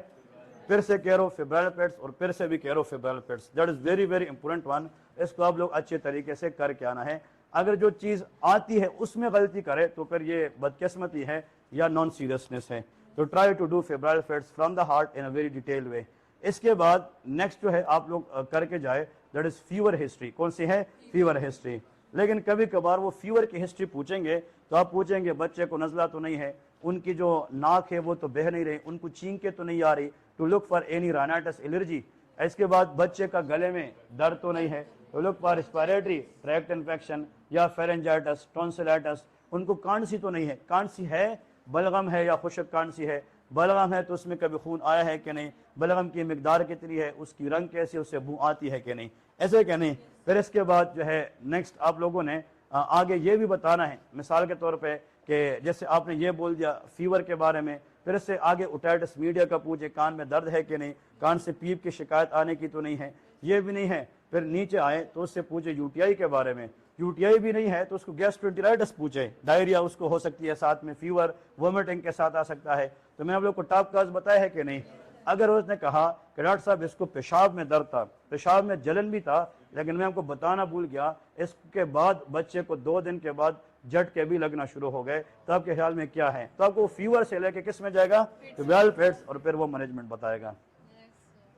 फिर से कह रहा हूँ फेब्राइल फिट्स, और फिर से भी कह रहा हूँ febrile fits, that is very very important one. इसको आप लोग अच्छे तरीके से करके आना है। अगर जो चीज़ आती है उसमें गलती करे तो फिर ये बदकिस्मती है या नॉन सीरियसनेस है। तो try to do febrile fits from the heart in a very detail way. इसके बाद नेक्स्ट जो है आप लोग करके जाए दैट इज फीवर हिस्ट्री। कौन सी है, फीवर हिस्ट्री। लेकिन कभी कभार वो फीवर की हिस्ट्री पूछेंगे तो आप पूछेंगे बच्चे को नज़ला तो नहीं है, उनकी जो नाक है वो तो बह नहीं रही, उनको छींके तो नहीं आ रही, to look for any rhinitis allergy. इसके बाद बच्चे का गले में दर्द तो नहीं है, तो look for respiratory tract infection या फेरेंजाइटिस, टॉन्सिलाइटिस। उनको कांसी तो नहीं है, कांसी है, बलगम है या खुशक कांसी है, बलगम है तो उसमें कभी खून आया है कि नहीं, बलगम की मिकदार कितनी है, उसकी रंग कैसी, उससे बू आती है कि नहीं, ऐसे कि नहीं। फिर इसके बाद जो है नेक्स्ट आप लोगों ने आगे ये भी बताना है, मिसाल के तौर पे कि जैसे आपने ये बोल दिया फीवर के बारे में, फिर इससे आगे ओटाइटिस मीडिया का पूछे, कान में दर्द है कि नहीं, कान से पीप की शिकायत आने की तो नहीं है, ये भी नहीं है। फिर नीचे आए तो उससे पूछे यूटीआई के बारे में, यूटीआई भी नहीं है तो उसको गैस्ट्रोएंटेराइटिस पूछे, डायरिया उसको हो सकती है, साथ में फीवर वोमिटिंग के साथ आ सकता है। तो मैंने आप लोग को टॉप काज बताया है कि नहीं। अगर उसने कहा कि डॉक्टर साहब इसको पेशाब में दर्द था, पेशाब में जलन भी था, लेकिन मैं आपको बताना भूल गया, इसके बाद बच्चे को 2 दिन के बाद झटके भी लगना शुरू हो गए, तो आपके ख्याल में क्या है, तो आपको फीवर से लेके किस में जाएगा, फेब्राइल फिट्स, और फिर वो मैनेजमेंट बताएगा।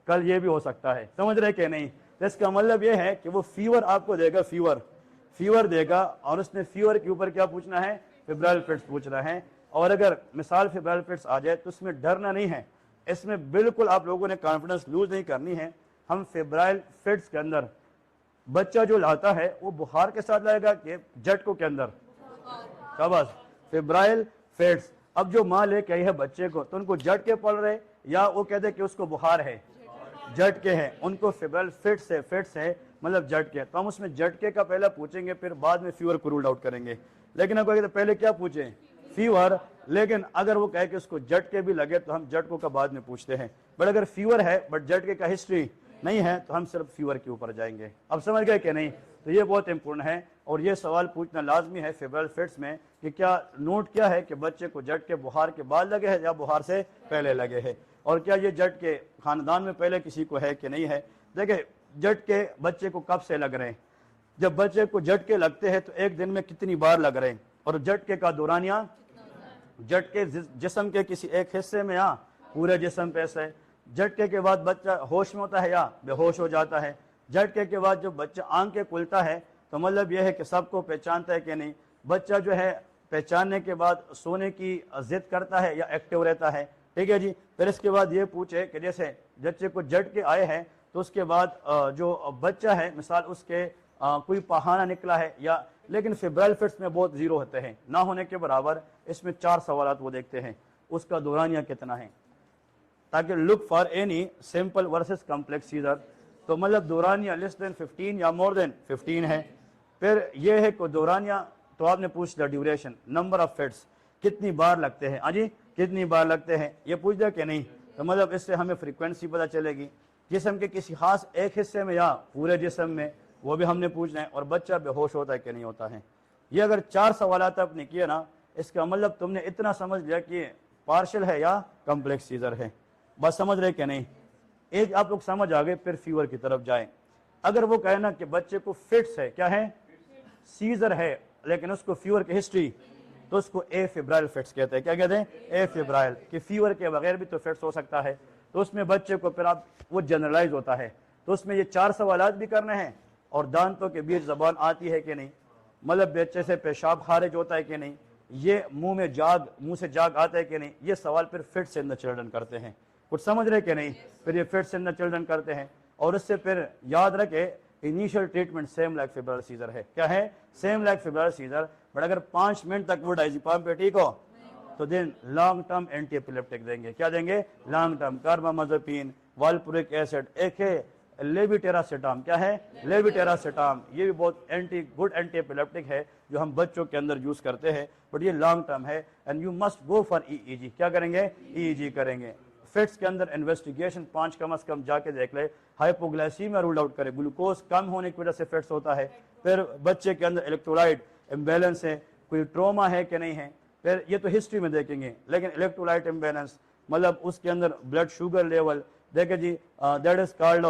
कल ये भी हो सकता है, समझ रहे कि नहीं। तो इसका मतलब ये है कि वो फीवर आपको देगा, फीवर देगा, और उसने फीवर के ऊपर क्या पूछना है, फेब्राइल फिट्स पूछना है। और अगर मिसाल फेब्राइल फिट्स आ जाए तो इसमें डरना नहीं है, इसमें बिल्कुल आप लोगों ने कॉन्फिडेंस लूज नहीं करनी है। हम फेब्राइल फिट्स के अंदर बच्चा जो लाता है वो बुखार के साथ लाएगा कि झटकों के अंदर, शाबाश, फेब्राइल फिट्स। अब जो माँ लेके आई है बच्चे को तो उनको झटके पड़ रहे या वो कहते कि उसको बुखार है, झटके हैं, उनको फेब्राइल फिट्स है मतलब झटके, तो हम उसमें झटके का पहले पूछेंगे, फिर बाद में फीवर को रूल आउट करेंगे। लेकिन अगर पहले क्या पूछें, फीवर, लेकिन अगर वो कहे कि उसको झटके भी लगे तो हम झटकों का बाद में पूछते हैं। बट अगर फीवर है बट झटके का हिस्ट्री नहीं है तो हम सिर्फ फीवर के ऊपर जाएंगे। अब समझ गए कि नहीं। तो ये बहुत इंपॉर्टेंट है और ये सवाल पूछना लाजमी है फेब्राइल फिट्स में कि क्या नोट क्या है कि बच्चे को झटके बुखार के बाद लगे हैं या बुखार से पहले लगे हैं, और क्या ये झटके खानदान में पहले किसी को है कि नहीं है। देखिए झटके बच्चे को कब से लग रहे हैं, जब बच्चे को झटके लगते हैं तो एक दिन में कितनी बार लग रहे हैं, और झटके का दौरानिया झटके जिस्म के किसी एक हिस्से में या पूरे जिस्म पे से, झटके के बाद बच्चा होश में होता है या बेहोश हो जाता है, झटके के बाद जब बच्चा आंखें खुलता है तो मतलब यह है कि सबको पहचानता है कि नहीं, बच्चा जो है पहचानने के बाद सोने की जिद करता है या एक्टिव रहता है, ठीक है जी। फिर इसके बाद ये पूछे कि जैसे बच्चे को झटके आए हैं तो उसके बाद जो बच्चा है मिसाल उसके कोई पहाना निकला है या, लेकिन फेब्राइल फिट्स में बहुत जीरो होते हैं, ना होने के बराबर। इसमें 4 सवाल वो देखते हैं, उसका दौरानिया कितना है, ताकि look for any simple versus complex seizure. तो मतलब दौरानिया लेस देन 15 या मोर देन 15 है। फिर यह है कि दौरानिया, तो आपने पूछ दिया ड्यूरेशन, नंबर ऑफ फिट्स कितनी बार लगते हैं, हाँ जी कितनी बार लगते हैं, ये पूछ दिया कि नहीं। तो मतलब इससे हमें फ्रीक्वेंसी पता चलेगी, जिस्म के किसी खास एक हिस्से में या पूरे जिस्म में, वो भी हमने पूछना है, और बच्चा बेहोश होता है कि नहीं होता है। ये अगर 4 सवाल आपने किए ना, इसका मतलब तुमने इतना समझ लिया कि पार्शल है या कॉम्प्लेक्स सीजर है, बस समझ रहे कि नहीं। एक आप लोग समझ आ गए, फिर फीवर की तरफ जाए। अगर वो कहे ना कि बच्चे को फिट्स है, क्या है, सीजर है, लेकिन उसको फीवर की हिस्ट्री, तो उसको ए फेब्राइल फिट्स कहते हैं। क्या कहते हैं, ए फेब्राइल, कि फीवर के बगैर भी तो फिट्स हो सकता है। तो उसमें बच्चे को फिर आप वो जनरलाइज होता है, तो उसमें ये 4 सवालात भी करने हैं, और दांतों के बीच जबान आती है कि नहीं, मतलब बच्चे से पेशाब खारिज होता है कि नहीं, ये मुंह से जाग आता है कि नहीं, ये सवाल फिर फिट्स इन द चिल्ड्रन करते हैं। कुछ समझ रहे कि नहीं, फिर ये फिट्स इन द चिल्ड्रन करते हैं। और उससे फिर याद रखे initial treatment same like febrile seizure है, क्या है, same like febrile seizure. But अगर 5 मिनट तक वो डायज़ेपाम पे ठीक हो तो then long term anti epileptic देंगे। क्या देंगे, long term, carbamazepine, valproic acid, एक है लेविटेरासेटाम, क्या है, लेविटेरासेटाम, ये भी बहुत गुड एंटी एपिलेप्टिक है जो हम बच्चों के अंदर यूज करते हैं, बट ये लॉन्ग टर्म है। And you must go for EEG, क्या करेंगे, ईईजी करेंगे। फिट्स के अंदर इन्वेस्टिगेशन 5 कम से कम जाके देख ले, हाइपोग्लाइसीमिया रूल आउट करे, ग्लूकोज कम होने की वजह से फिट्स होता है। फिर बच्चे के अंदर इलेक्ट्रोलाइट इम्बैलेंस है, कोई ट्रोमा है कि नहीं है, फिर ये तो हिस्ट्री में देखेंगे, लेकिन इलेक्ट्रोलाइट इम्बैलेंस मतलब उसके अंदर ब्लड शुगर लेवल देखे जी, that is called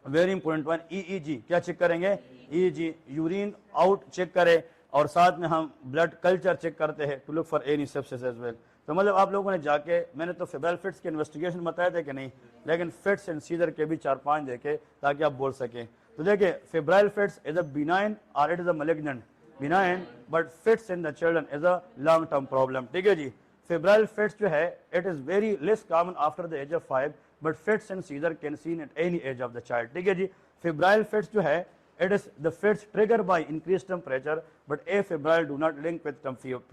very important one, EEG, क्या चेक करेंगे, ईईजी, यूरिन आउट चेक करें, और साथ में हम ब्लड कल्चर चेक करते हैं to look for any sepsis as well. तो मतलब आप लोगों ने जाके, मैंने तो फेब्राइल फिट्स के इन्वेस्टिगेशन बताए थे कि नहीं, लेकिन फिट्स एंड सीजर के भी 4-5 देखे ताकि आप बोल सकें। तो देखिए febrile fits is a benign और it is a malignant, benign, but fits in the children is a long term problem, ठीक है जी। फेब्राइल फिट्स जो है it is very less common after the age of 5, but fits and seizure can seen at any age of the child, ठीक है जी। Febrile fits जो है it is the fits triggered by increased temperature, but afebrile do not link with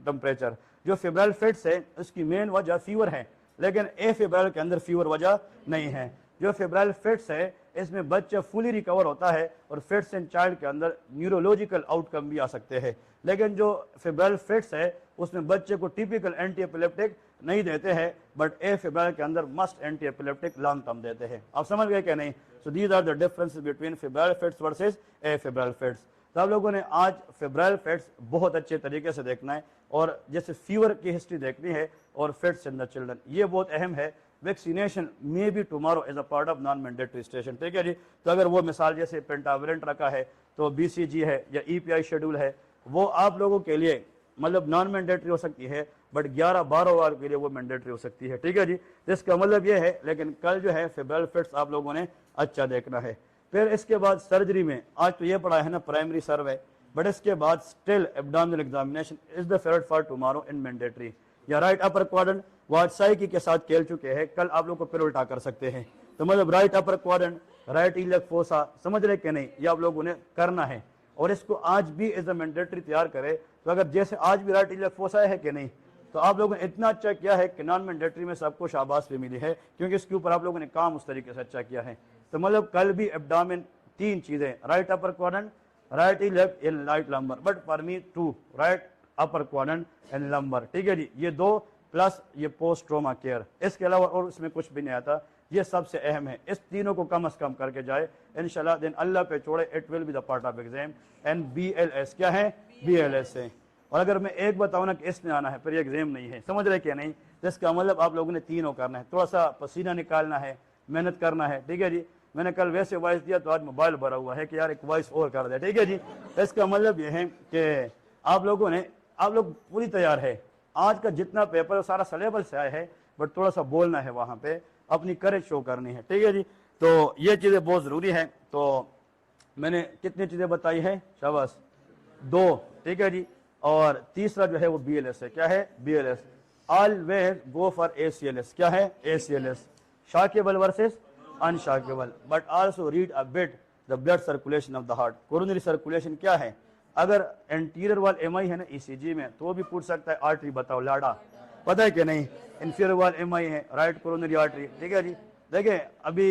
temperature। जो febrile fits है उसकी main वजह fever है, लेकिन afebrile के अंदर फीवर वजह नहीं है। जो फेब्राइल फिट्स है इसमें बच्चा फुली रिकवर होता है, और फिट्स इन चाइल्ड के अंदर न्यूरोलॉजिकल आउटकम भी आ सकते हैं। लेकिन जो फेब्राइल फिट्स है उसमें बच्चे को टिपिकल एंटी एपिलेप्टिक नहीं देते हैं, बट afebrile के अंदर must anti epileptic long term देते हैं। आप समझ गए क्या नहीं। So these are the differences between febrile fits versus afebrile fits। तो आप लोगों ने आज फेब्राइल फिट्स बहुत अच्छे तरीके से देखना है, और जैसे फीवर की हिस्ट्री देखनी है, और फिट्स इन द चिल्ड्रन, ये बहुत अहम है। Vaccination may be tomorrow as a part of non mandatory station, ठीक है जी। तो अगर वो मिसाल जैसे पेंटावलेंट रखा है, तो BCG है या EPI शेड्यूल है, वो आप लोगों के लिए मतलब नॉन मैंडेटरी हो सकती है, बट 11-12 वार के लिए वो मैंडेटरी हो सकती है, ठीक है जी। तो इसका मतलब ये है, लेकिन कल जो है फेब्राइल फिट्स आप लोगों ने अच्छा देखना है। फिर इसके बाद सर्जरी में आज तो ये पढ़ा है ना प्राइमरी सर्वे, बट इसके बाद still abdominal examination is the favourite for tomorrow in mandatory. या राइट अपर क्वाड्रेंट वाटसाइकी के साथ खेल चुके हैं, कल आप लोग को फिर उल्टा कर सकते हैं। तो मतलब right upper quadrant, right iliac fossa, समझ रहे कि नहीं, ये आप लोगों ने करना है, और इसको आज भी एज अ मैंडेटरी तैयार करे। तो अगर जैसे आज भी राइट इलियक फोसा है कि नहीं, तो आप लोगों ने इतना अच्छा किया है कि नॉन मैंडेटरी में सबको शाबाश भी मिली है, क्योंकि इसके ऊपर आप लोगों ने काम उस तरीके से अच्छा किया है। तो मतलब कल भी एब्डोमेन 3 चीजें, right upper quadrant, right iliac and right lumbar, but for me 2 right upper quadrant and lumbar, ठीक है जी। ये 2 प्लस ये पोस्ट ट्रोमा केयर, इसके अलावा और उसमें कुछ भी नहीं आता। ये सबसे अहम है, इस तीनों को कम से कम करके जाए इंशाल्लाह, दिन अल्लाह पे छोड़े, it will be the part of exam. And BLS क्या है, BLS है। और अगर मैं एक बताऊं ना कि इसमें आना है, फिर ये एग्जाम नहीं है, समझ रहे क्या नहीं। तो इसका मतलब आप लोगों ने तीनों करना है, थोड़ा सा पसीना निकालना है, मेहनत करना है, ठीक है जी। मैंने कल वैसे वॉइस दिया तो आज मोबाइल भरा हुआ है कि यार एक वॉइस और कर दे, ठीक है जी। इसका मतलब ये है कि आप लोग पूरी तैयार है, आज का जितना पेपर है सारा सिलेबस से आया है, बट थोड़ा सा बोलना है वहां पे, अपनी करेज शो करनी है, ठीक है जी। तो ये चीजें बहुत जरूरी है। तो मैंने कितनी चीजें बताई है, शाबाश, 2, ठीक है जी। और तीसरा जो है वो BLS है। क्या है? BLS, always go for ACLS। क्या है? ACLS, shockable versus unshockable, but also read a bit the blood circulation of the heart. Coronary circulation क्या है? अगर एंटीरियर वाल MI है ना ECG में, तो वो भी पूछ सकता है आर्टरी बताओ लाडा, पता है कि नहीं? इंफीरियर वाल MI है, राइट कोरोनरी आर्टरी, ठीक है जी। देखिए अभी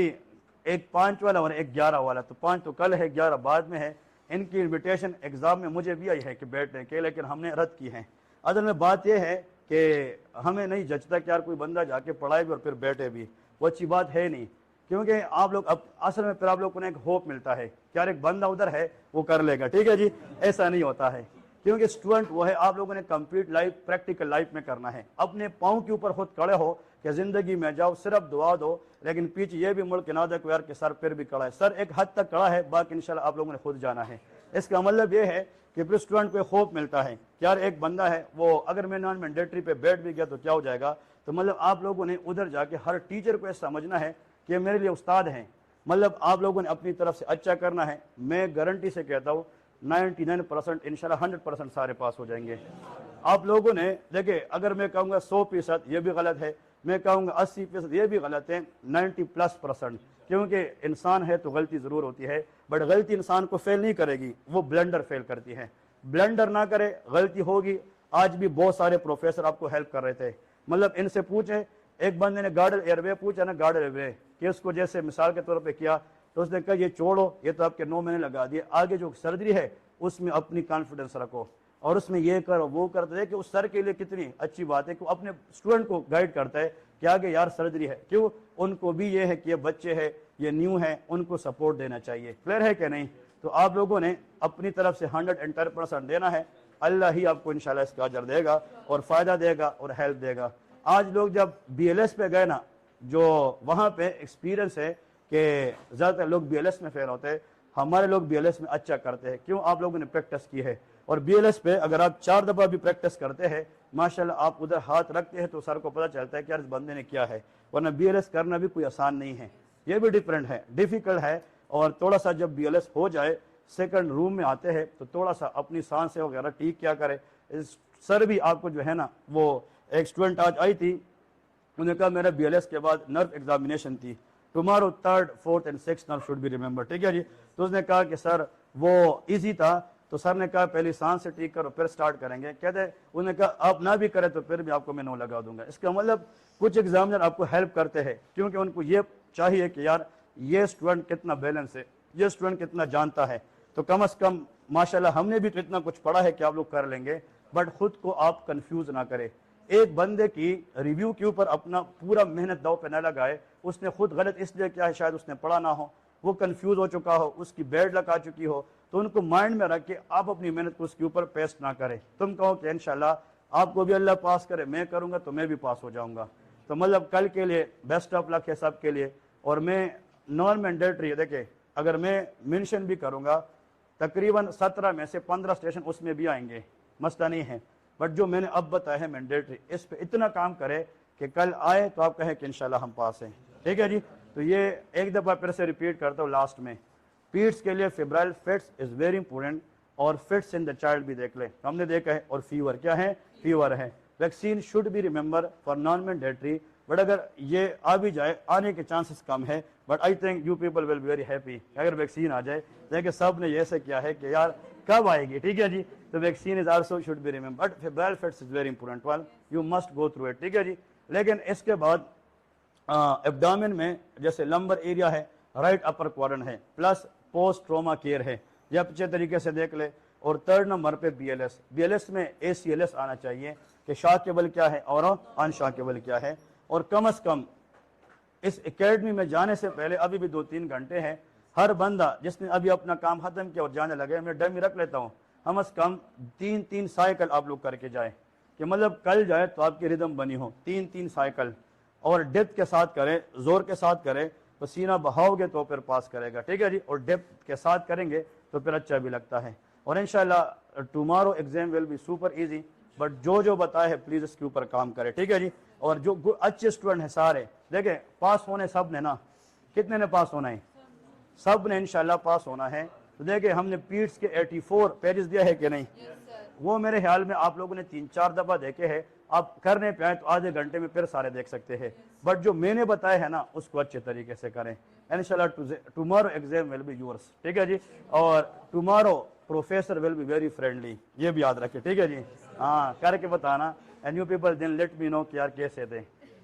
एक 5 वाला और एक 11 वाला, तो 5 तो कल है, 11 बाद में है। इनकी इन्विटेशन एग्जाम में मुझे भी आई है कि बैठने के, लेकिन हमने रद्द की है। असल में बात यह है कि हमें नहीं जचता कि यार कोई बंदा जाके पढ़ाए भी और फिर बैठे भी, वो अच्छी बात है नहीं। क्योंकि आप लोग अब असल में फिर आप लोगों को एक होप मिलता है कि यार एक बंदा उधर है वो कर लेगा, ठीक है जी। ऐसा नहीं होता है, क्योंकि स्टूडेंट वो है, आप लोगों ने कंप्लीट लाइफ प्रैक्टिकल लाइफ में करना है। अपने पाँव के ऊपर खुद खड़े हो कि जिंदगी में जाओ, सिर्फ दुआ दो, लेकिन पीछे ये भी मुड़ के ना देखो यार कि सर फिर भी खड़ा है। सर एक हद तक खड़ा है, बाकी इंशाल्लाह आप लोगों ने खुद जाना है। इसका मतलब ये है कि फिर स्टूडेंट को होप मिलता है कि यार एक बंदा है वो, अगर मैं नॉन मैंडेटरी पे बैठ भी गया तो क्या हो जाएगा। तो मतलब आप लोगों ने उधर जाके हर टीचर को ऐसा समझना है कि मेरे लिए उस्ताद हैं। मतलब आप लोगों ने अपनी तरफ से अच्छा करना है। मैं गारंटी से कहता हूँ 99% इंशाल्लाह 100% सारे पास हो जाएंगे। आप लोगों ने देखिए, अगर मैं कहूँगा 100% ये भी गलत है, मैं कहूँगा 80% ये भी गलत है, 90+%, क्योंकि इंसान है तो गलती ज़रूर होती है, बट गलती इंसान को फेल नहीं करेगी, वो ब्लंडर फेल करती है। ब्लंडर ना करे, गलती होगी। आज भी बहुत सारे प्रोफेसर आपको हेल्प कर रहे थे। मतलब इनसे पूछे, एक बंदे ने गार्डर एयरवे पूछा ना, गार्डर एयरवे कि उसको जैसे मिसाल के तौर पे किया, तो उसने कहा ये छोड़ो, ये तो आपके 9 महीने लगा दिए, आगे जो सर्जरी है उसमें अपनी कॉन्फिडेंस रखो और उसमें ये करो वो करते थे। कि उस सर के लिए कितनी अच्छी बात है कि अपने स्टूडेंट को गाइड करता है कि आगे यार सर्जरी है, क्यों, उनको भी ये है कि ये बच्चे हैं, ये न्यू है, उनको सपोर्ट देना चाहिए। क्लियर है कि नहीं? तो आप लोगों ने अपनी तरफ से 110% देना है। अल्लाह ही आपको इंशाल्लाह इसका अजर देगा और फायदा देगा और हेल्प देगा। आज लोग जब BLS पे गए ना, जो वहाँ पे एक्सपीरियंस है कि ज़्यादातर लोग BLS में फेल होते हैं, हमारे लोग BLS में अच्छा करते हैं। क्यों? आप लोगों ने प्रैक्टिस की है। और BLS पे अगर आप 4 दफ़ा भी प्रैक्टिस करते हैं, माशाल्लाह आप उधर हाथ रखते हैं तो सर को पता चलता है कि यार इस बंदे ने किया है। वरना BLS करना भी कोई आसान नहीं है, ये भी डिफरेंट है, डिफिकल्ट है। और थोड़ा सा जब BLS हो जाए, सेकंड रूम में आते हैं तो थोड़ा सा अपनी सांसें वगैरह ठीक क्या करे। सर भी आपको जो है ना, वो एक स्टूडेंट आज आई थी, उन्होंने कहा मेरा BLS के बाद नर्व एग्जामिनेशन थी, tomorrow 3rd, 4th and 6th nerve should be remember, ठीक है जी। तो उसने कहा कि सर वो इजी था, तो सर ने कहा पहले सांस से ठीक करो फिर स्टार्ट करेंगे। कहते उन्होंने कहा आप ना भी करें तो फिर भी आपको मैं 9 लगा दूंगा। इसका मतलब कुछ एग्जामिनर आपको हेल्प करते हैं, क्योंकि उनको ये चाहिए कि यार ये स्टूडेंट कितना बैलेंस है, ये स्टूडेंट कितना जानता है। तो कम अज कम माशाल्लाह हमने भी तो इतना कुछ पढ़ा है कि आप लोग कर लेंगे, बट खुद को आप कंफ्यूज ना करें। एक बंदे की रिव्यू के ऊपर अपना पूरा मेहनत दाव पे न लगाए। उसने खुद गलत इसलिए किया है, शायद उसने पढ़ा ना हो, वो कंफ्यूज हो चुका हो, उसकी बैड लक आ चुकी हो, तो उनको माइंड में रख के आप अपनी मेहनत को उसके ऊपर पेस्ट ना करें। तुम कहो कि इंशाल्लाह आपको भी अल्लाह पास करे, मैं करूंगा तो मैं भी पास हो जाऊंगा। तो मतलब कल के लिए बेस्ट ऑफ लक है सबके लिए। और मैं नॉन मैंडेटरी, देखे अगर मैं मेंशन भी करूंगा, तकरीबन 17 में से 15 स्टेशन उसमें भी आएंगे, मसला नहीं है। बट जो मैंने अब बताया है मैंडेटरी, इस पे इतना काम करे कि कल आए तो आप कहें कि इंशाल्लाह हम पास हैं, ठीक है जी। तो ये एक दफ़ा फिर से रिपीट करता हूँ लास्ट में, पीड्स के लिए febrile fits is very important, और फिट्स इन द चाइल्ड भी देख ले, हमने देखा है। और फीवर क्या है? फीवर है। Vaccine should be remember for non mandatory, but अगर ये आ भी जाए, आने के चांसेस कम है, but I think you people will be very happy अगर वैक्सीन आ जाए। देखिए सब ने ऐसे किया है कि यार कब आएगी, ठीक है जी। तो vaccine is also should be remember, but febrile fits is very important one, you must go through it, ठीक है जी। लेकिन इसके बाद एब्डामिन में जैसे लंबर एरिया है, राइट अपर क्वाड्रेंट है, प्लस पोस्ट ट्रोमा केयर है, ये अच्छे तरीके से देख ले। और 3rd नंबर पे BLS में ACLS आना चाहिए कि शॉकेबल क्या है और अनशॉकेबल क्या है। और कम अज कम इस एकेडमी में जाने से पहले अभी भी 2-3 घंटे हैं, हर बंदा जिसने अभी अपना काम खत्म किया और जाने लगे, मैं डमी रख लेता हूँ, कम अज कम 3-3 साइकिल आप लोग करके जाए, कि मतलब कल जाए तो आपकी रिदम बनी हो। 3-3 साइकिल, और डेप्थ के साथ करें, जोर के साथ करें, पसीना बहाओगे तो फिर पास करेगा, ठीक है जी। और डेप्थ के साथ करेंगे तो फिर अच्छा भी लगता है। और इंशाल्लाह tomorrow exam will be super easy. But जो जो बताया है प्लीज इसके ऊपर काम करें, ठीक है जी। और जो अच्छे स्टूडेंट हैं सारे, देखें पास होने सब ने ना, कितने ने पास होना है? सब ने इंशाल्लाह पास होना है। तो देखिए हमने पीट्स के 84 पेजेस दिया है कि नहीं? वो मेरे ख्याल में आप लोगों ने 3-4 दफा देखे हैं, आप करने पे आए तो आधे घंटे में फिर सारे देख सकते हैं। बट जो मैंने बताया है ना उसको अच्छे तरीके से करें। इंशाल्लाह tomorrow exam will be yours, ठीक है जी। और tomorrow professor will be very friendly, ये भी याद रखें, ठीक है जी। हाँ करके बताना। And you people then let me know कि यार कैसे थे।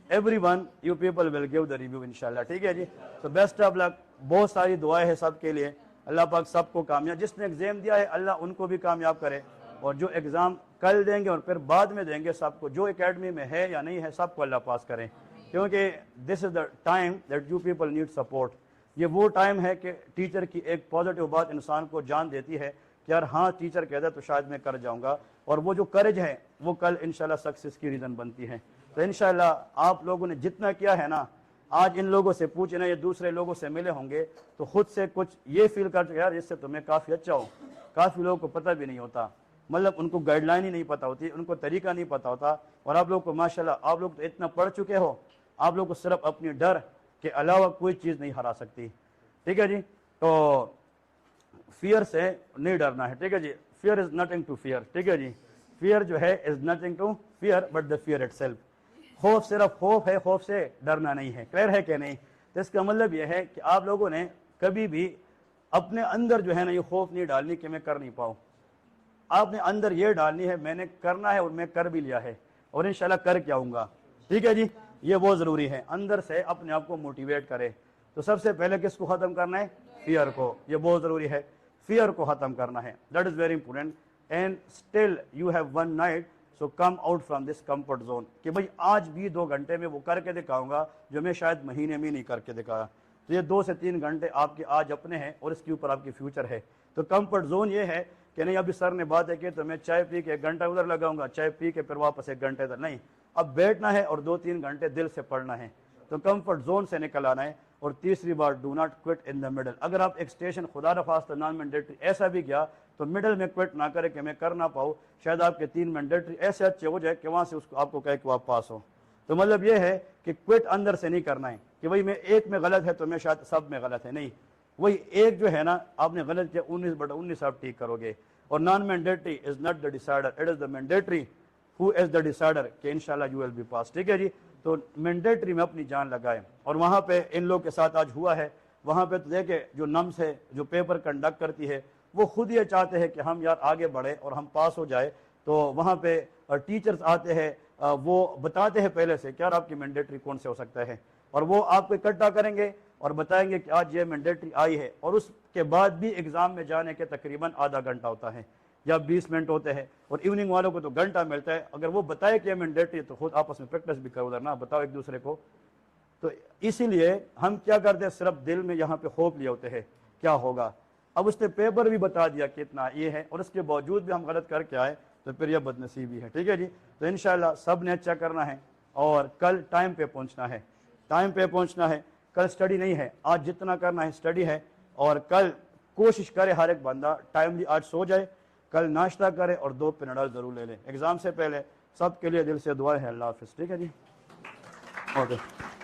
Everyone you people will give the review इंशाल्लाह, ठीक है जी। तो बेस्ट ऑफ लक, बहुत सारी दुआएं हैं सबके लिए। अल्लाह पाक सबको कामयाब, जिसने एग्जाम दिया है अल्लाह उनको भी कामयाब करे, और जो एग्जाम कल देंगे और फिर बाद में देंगे सबको, जो एकेडमी में है या नहीं है सबको अल्लाह पास करें। क्योंकि this is the time that you people need support. ये वो टाइम है कि टीचर की एक पॉजिटिव बात इंसान को जान देती है कि यार हाँ टीचर कहता है तो शायद मैं कर जाऊंगा, और वो जो करेज है वो कल इंशाल्लाह सक्सेस की रीज़न बनती है। तो इंशाल्लाह आप लोगों ने जितना किया है ना, आज इन लोगों से पूछना, ये दूसरे लोगों से मिले होंगे तो खुद से कुछ ये फील कर यार इससे तो मैं काफ़ी अच्छा हूँ। काफ़ी लोगों को पता भी नहीं होता, मतलब उनको गाइडलाइन ही नहीं पता होती, उनको तरीका नहीं पता होता। और आप लोग को माशाल्लाह आप लोग तो इतना पढ़ चुके हो, आप लोग को सिर्फ अपनी डर के अलावा कोई चीज़ नहीं हरा सकती, ठीक है जी। तो फियर से नहीं डरना है, ठीक है जी। Fear is nothing to fear, ठीक है जी। फियर जो है is nothing to fear but the fear itself. खौफ सिर्फ खौफ है, खौफ से डरना नहीं है। क्लियर है कि नहीं? तो इसका मतलब यह है कि आप लोगों ने कभी भी अपने अंदर जो है ना ये खौफ नहीं डालनी कि मैं कर नहीं पाऊँ। आपने अंदर ये डालनी है मैंने करना है और मैं कर भी लिया है और इंशाल्लाह कर के आऊँगा, ठीक है जी। ये बहुत ज़रूरी है, अंदर से अपने आप को मोटिवेट करे। तो सबसे पहले किसको ख़त्म करना है? फियर को। ये बहुत ज़रूरी है, फियर को ख़त्म करना है। That is very important. And still you have one night, so come out from this comfort zone, कि भाई आज भी 2 घंटे में वो करके दिखाऊंगा जो मैं शायद महीने में नहीं करके दिखाया। तो ये 2 से 3 घंटे आपके आज अपने हैं और इसके ऊपर आपकी फ्यूचर है। तो कंफर्ट जोन ये है कि नहीं अभी सर ने बात है कि तो मैं चाय पी के 1 घंटा उधर लगाऊंगा, चाय पी के फिर वापस 1 घंटे तक नहीं, अब बैठना है और 2-3 घंटे दिल से पढ़ना है। तो कंफर्ट जोन से निकल आना है। और तीसरी बात, do not quit in the middle. अगर आप एक स्टेशन खुदा रखास्त नॉन मैंडेटरी ऐसा भी गया तो मिडल में क्विट ना करे कि मैं कर ना पाऊँ। शायद आपके 3 मैंडेटरी ऐसे अच्छे हो जाए कि वहाँ से उसको आपको कहे कि आप पास हो। तो मतलब ये है कि क्विट अंदर से नहीं करना है कि भाई मैं एक में गलत है तो मैं शायद सब में गलत है, नहीं। वही एक जो है ना आपने गलत किया 19/19 आप ठीक करोगे। और non mandatory is not the decider, it is the mandatory who is the decider कि इंशाल्लाह यू विल बी पास, ठीक है जी। तो मैंडेटरी में अपनी जान लगाए। और वहाँ पे इन लोग के साथ आज हुआ है, वहाँ पे तो देखे जो नम्स है जो पेपर कंडक्ट करती है वो खुद ये चाहते हैं कि हम यार आगे बढ़े और हम पास हो जाए। तो वहाँ पे टीचर्स आते हैं, वो बताते हैं पहले से क्या आपकी मैंडेटरी कौन से हो सकता है, और वो आपको इकट्ठा करेंगे और बताएंगे कि आज ये मैंडेटरी आई है। और उसके बाद भी एग्ज़ाम में जाने के तकरीबन आधा घंटा होता है या 20 मिनट होते हैं, और इवनिंग वालों को तो घंटा मिलता है। अगर वो बताए कि ये मैंडेटरी तो खुद आपस में प्रैक्टिस भी करो, उधर ना बताओ एक दूसरे को। तो इसीलिए हम क्या करते हैं, सिर्फ दिल में यहाँ पे होप लिए होते हैं क्या होगा। अब उसने पेपर भी बता दिया कितना ये है और उसके बावजूद भी हम गलत करके आए तो फिर यह बदनसीबी है, ठीक है जी। तो इंशाल्लाह सब ने अच्छा करना है और कल टाइम पे पहुंचना है, टाइम पे पहुंचना है। कल स्टडी नहीं है, आज जितना करना है स्टडी है। और कल कोशिश करे हर एक बंदा टाइमली आज सो जाए, कल नाश्ता करे और 2 पेनाडोल ज़रूर ले ले एग्ज़ाम से पहले। सबके लिए दिल से दुआ है। अल्लाह हाफिज़, ठीक है जी। ओके।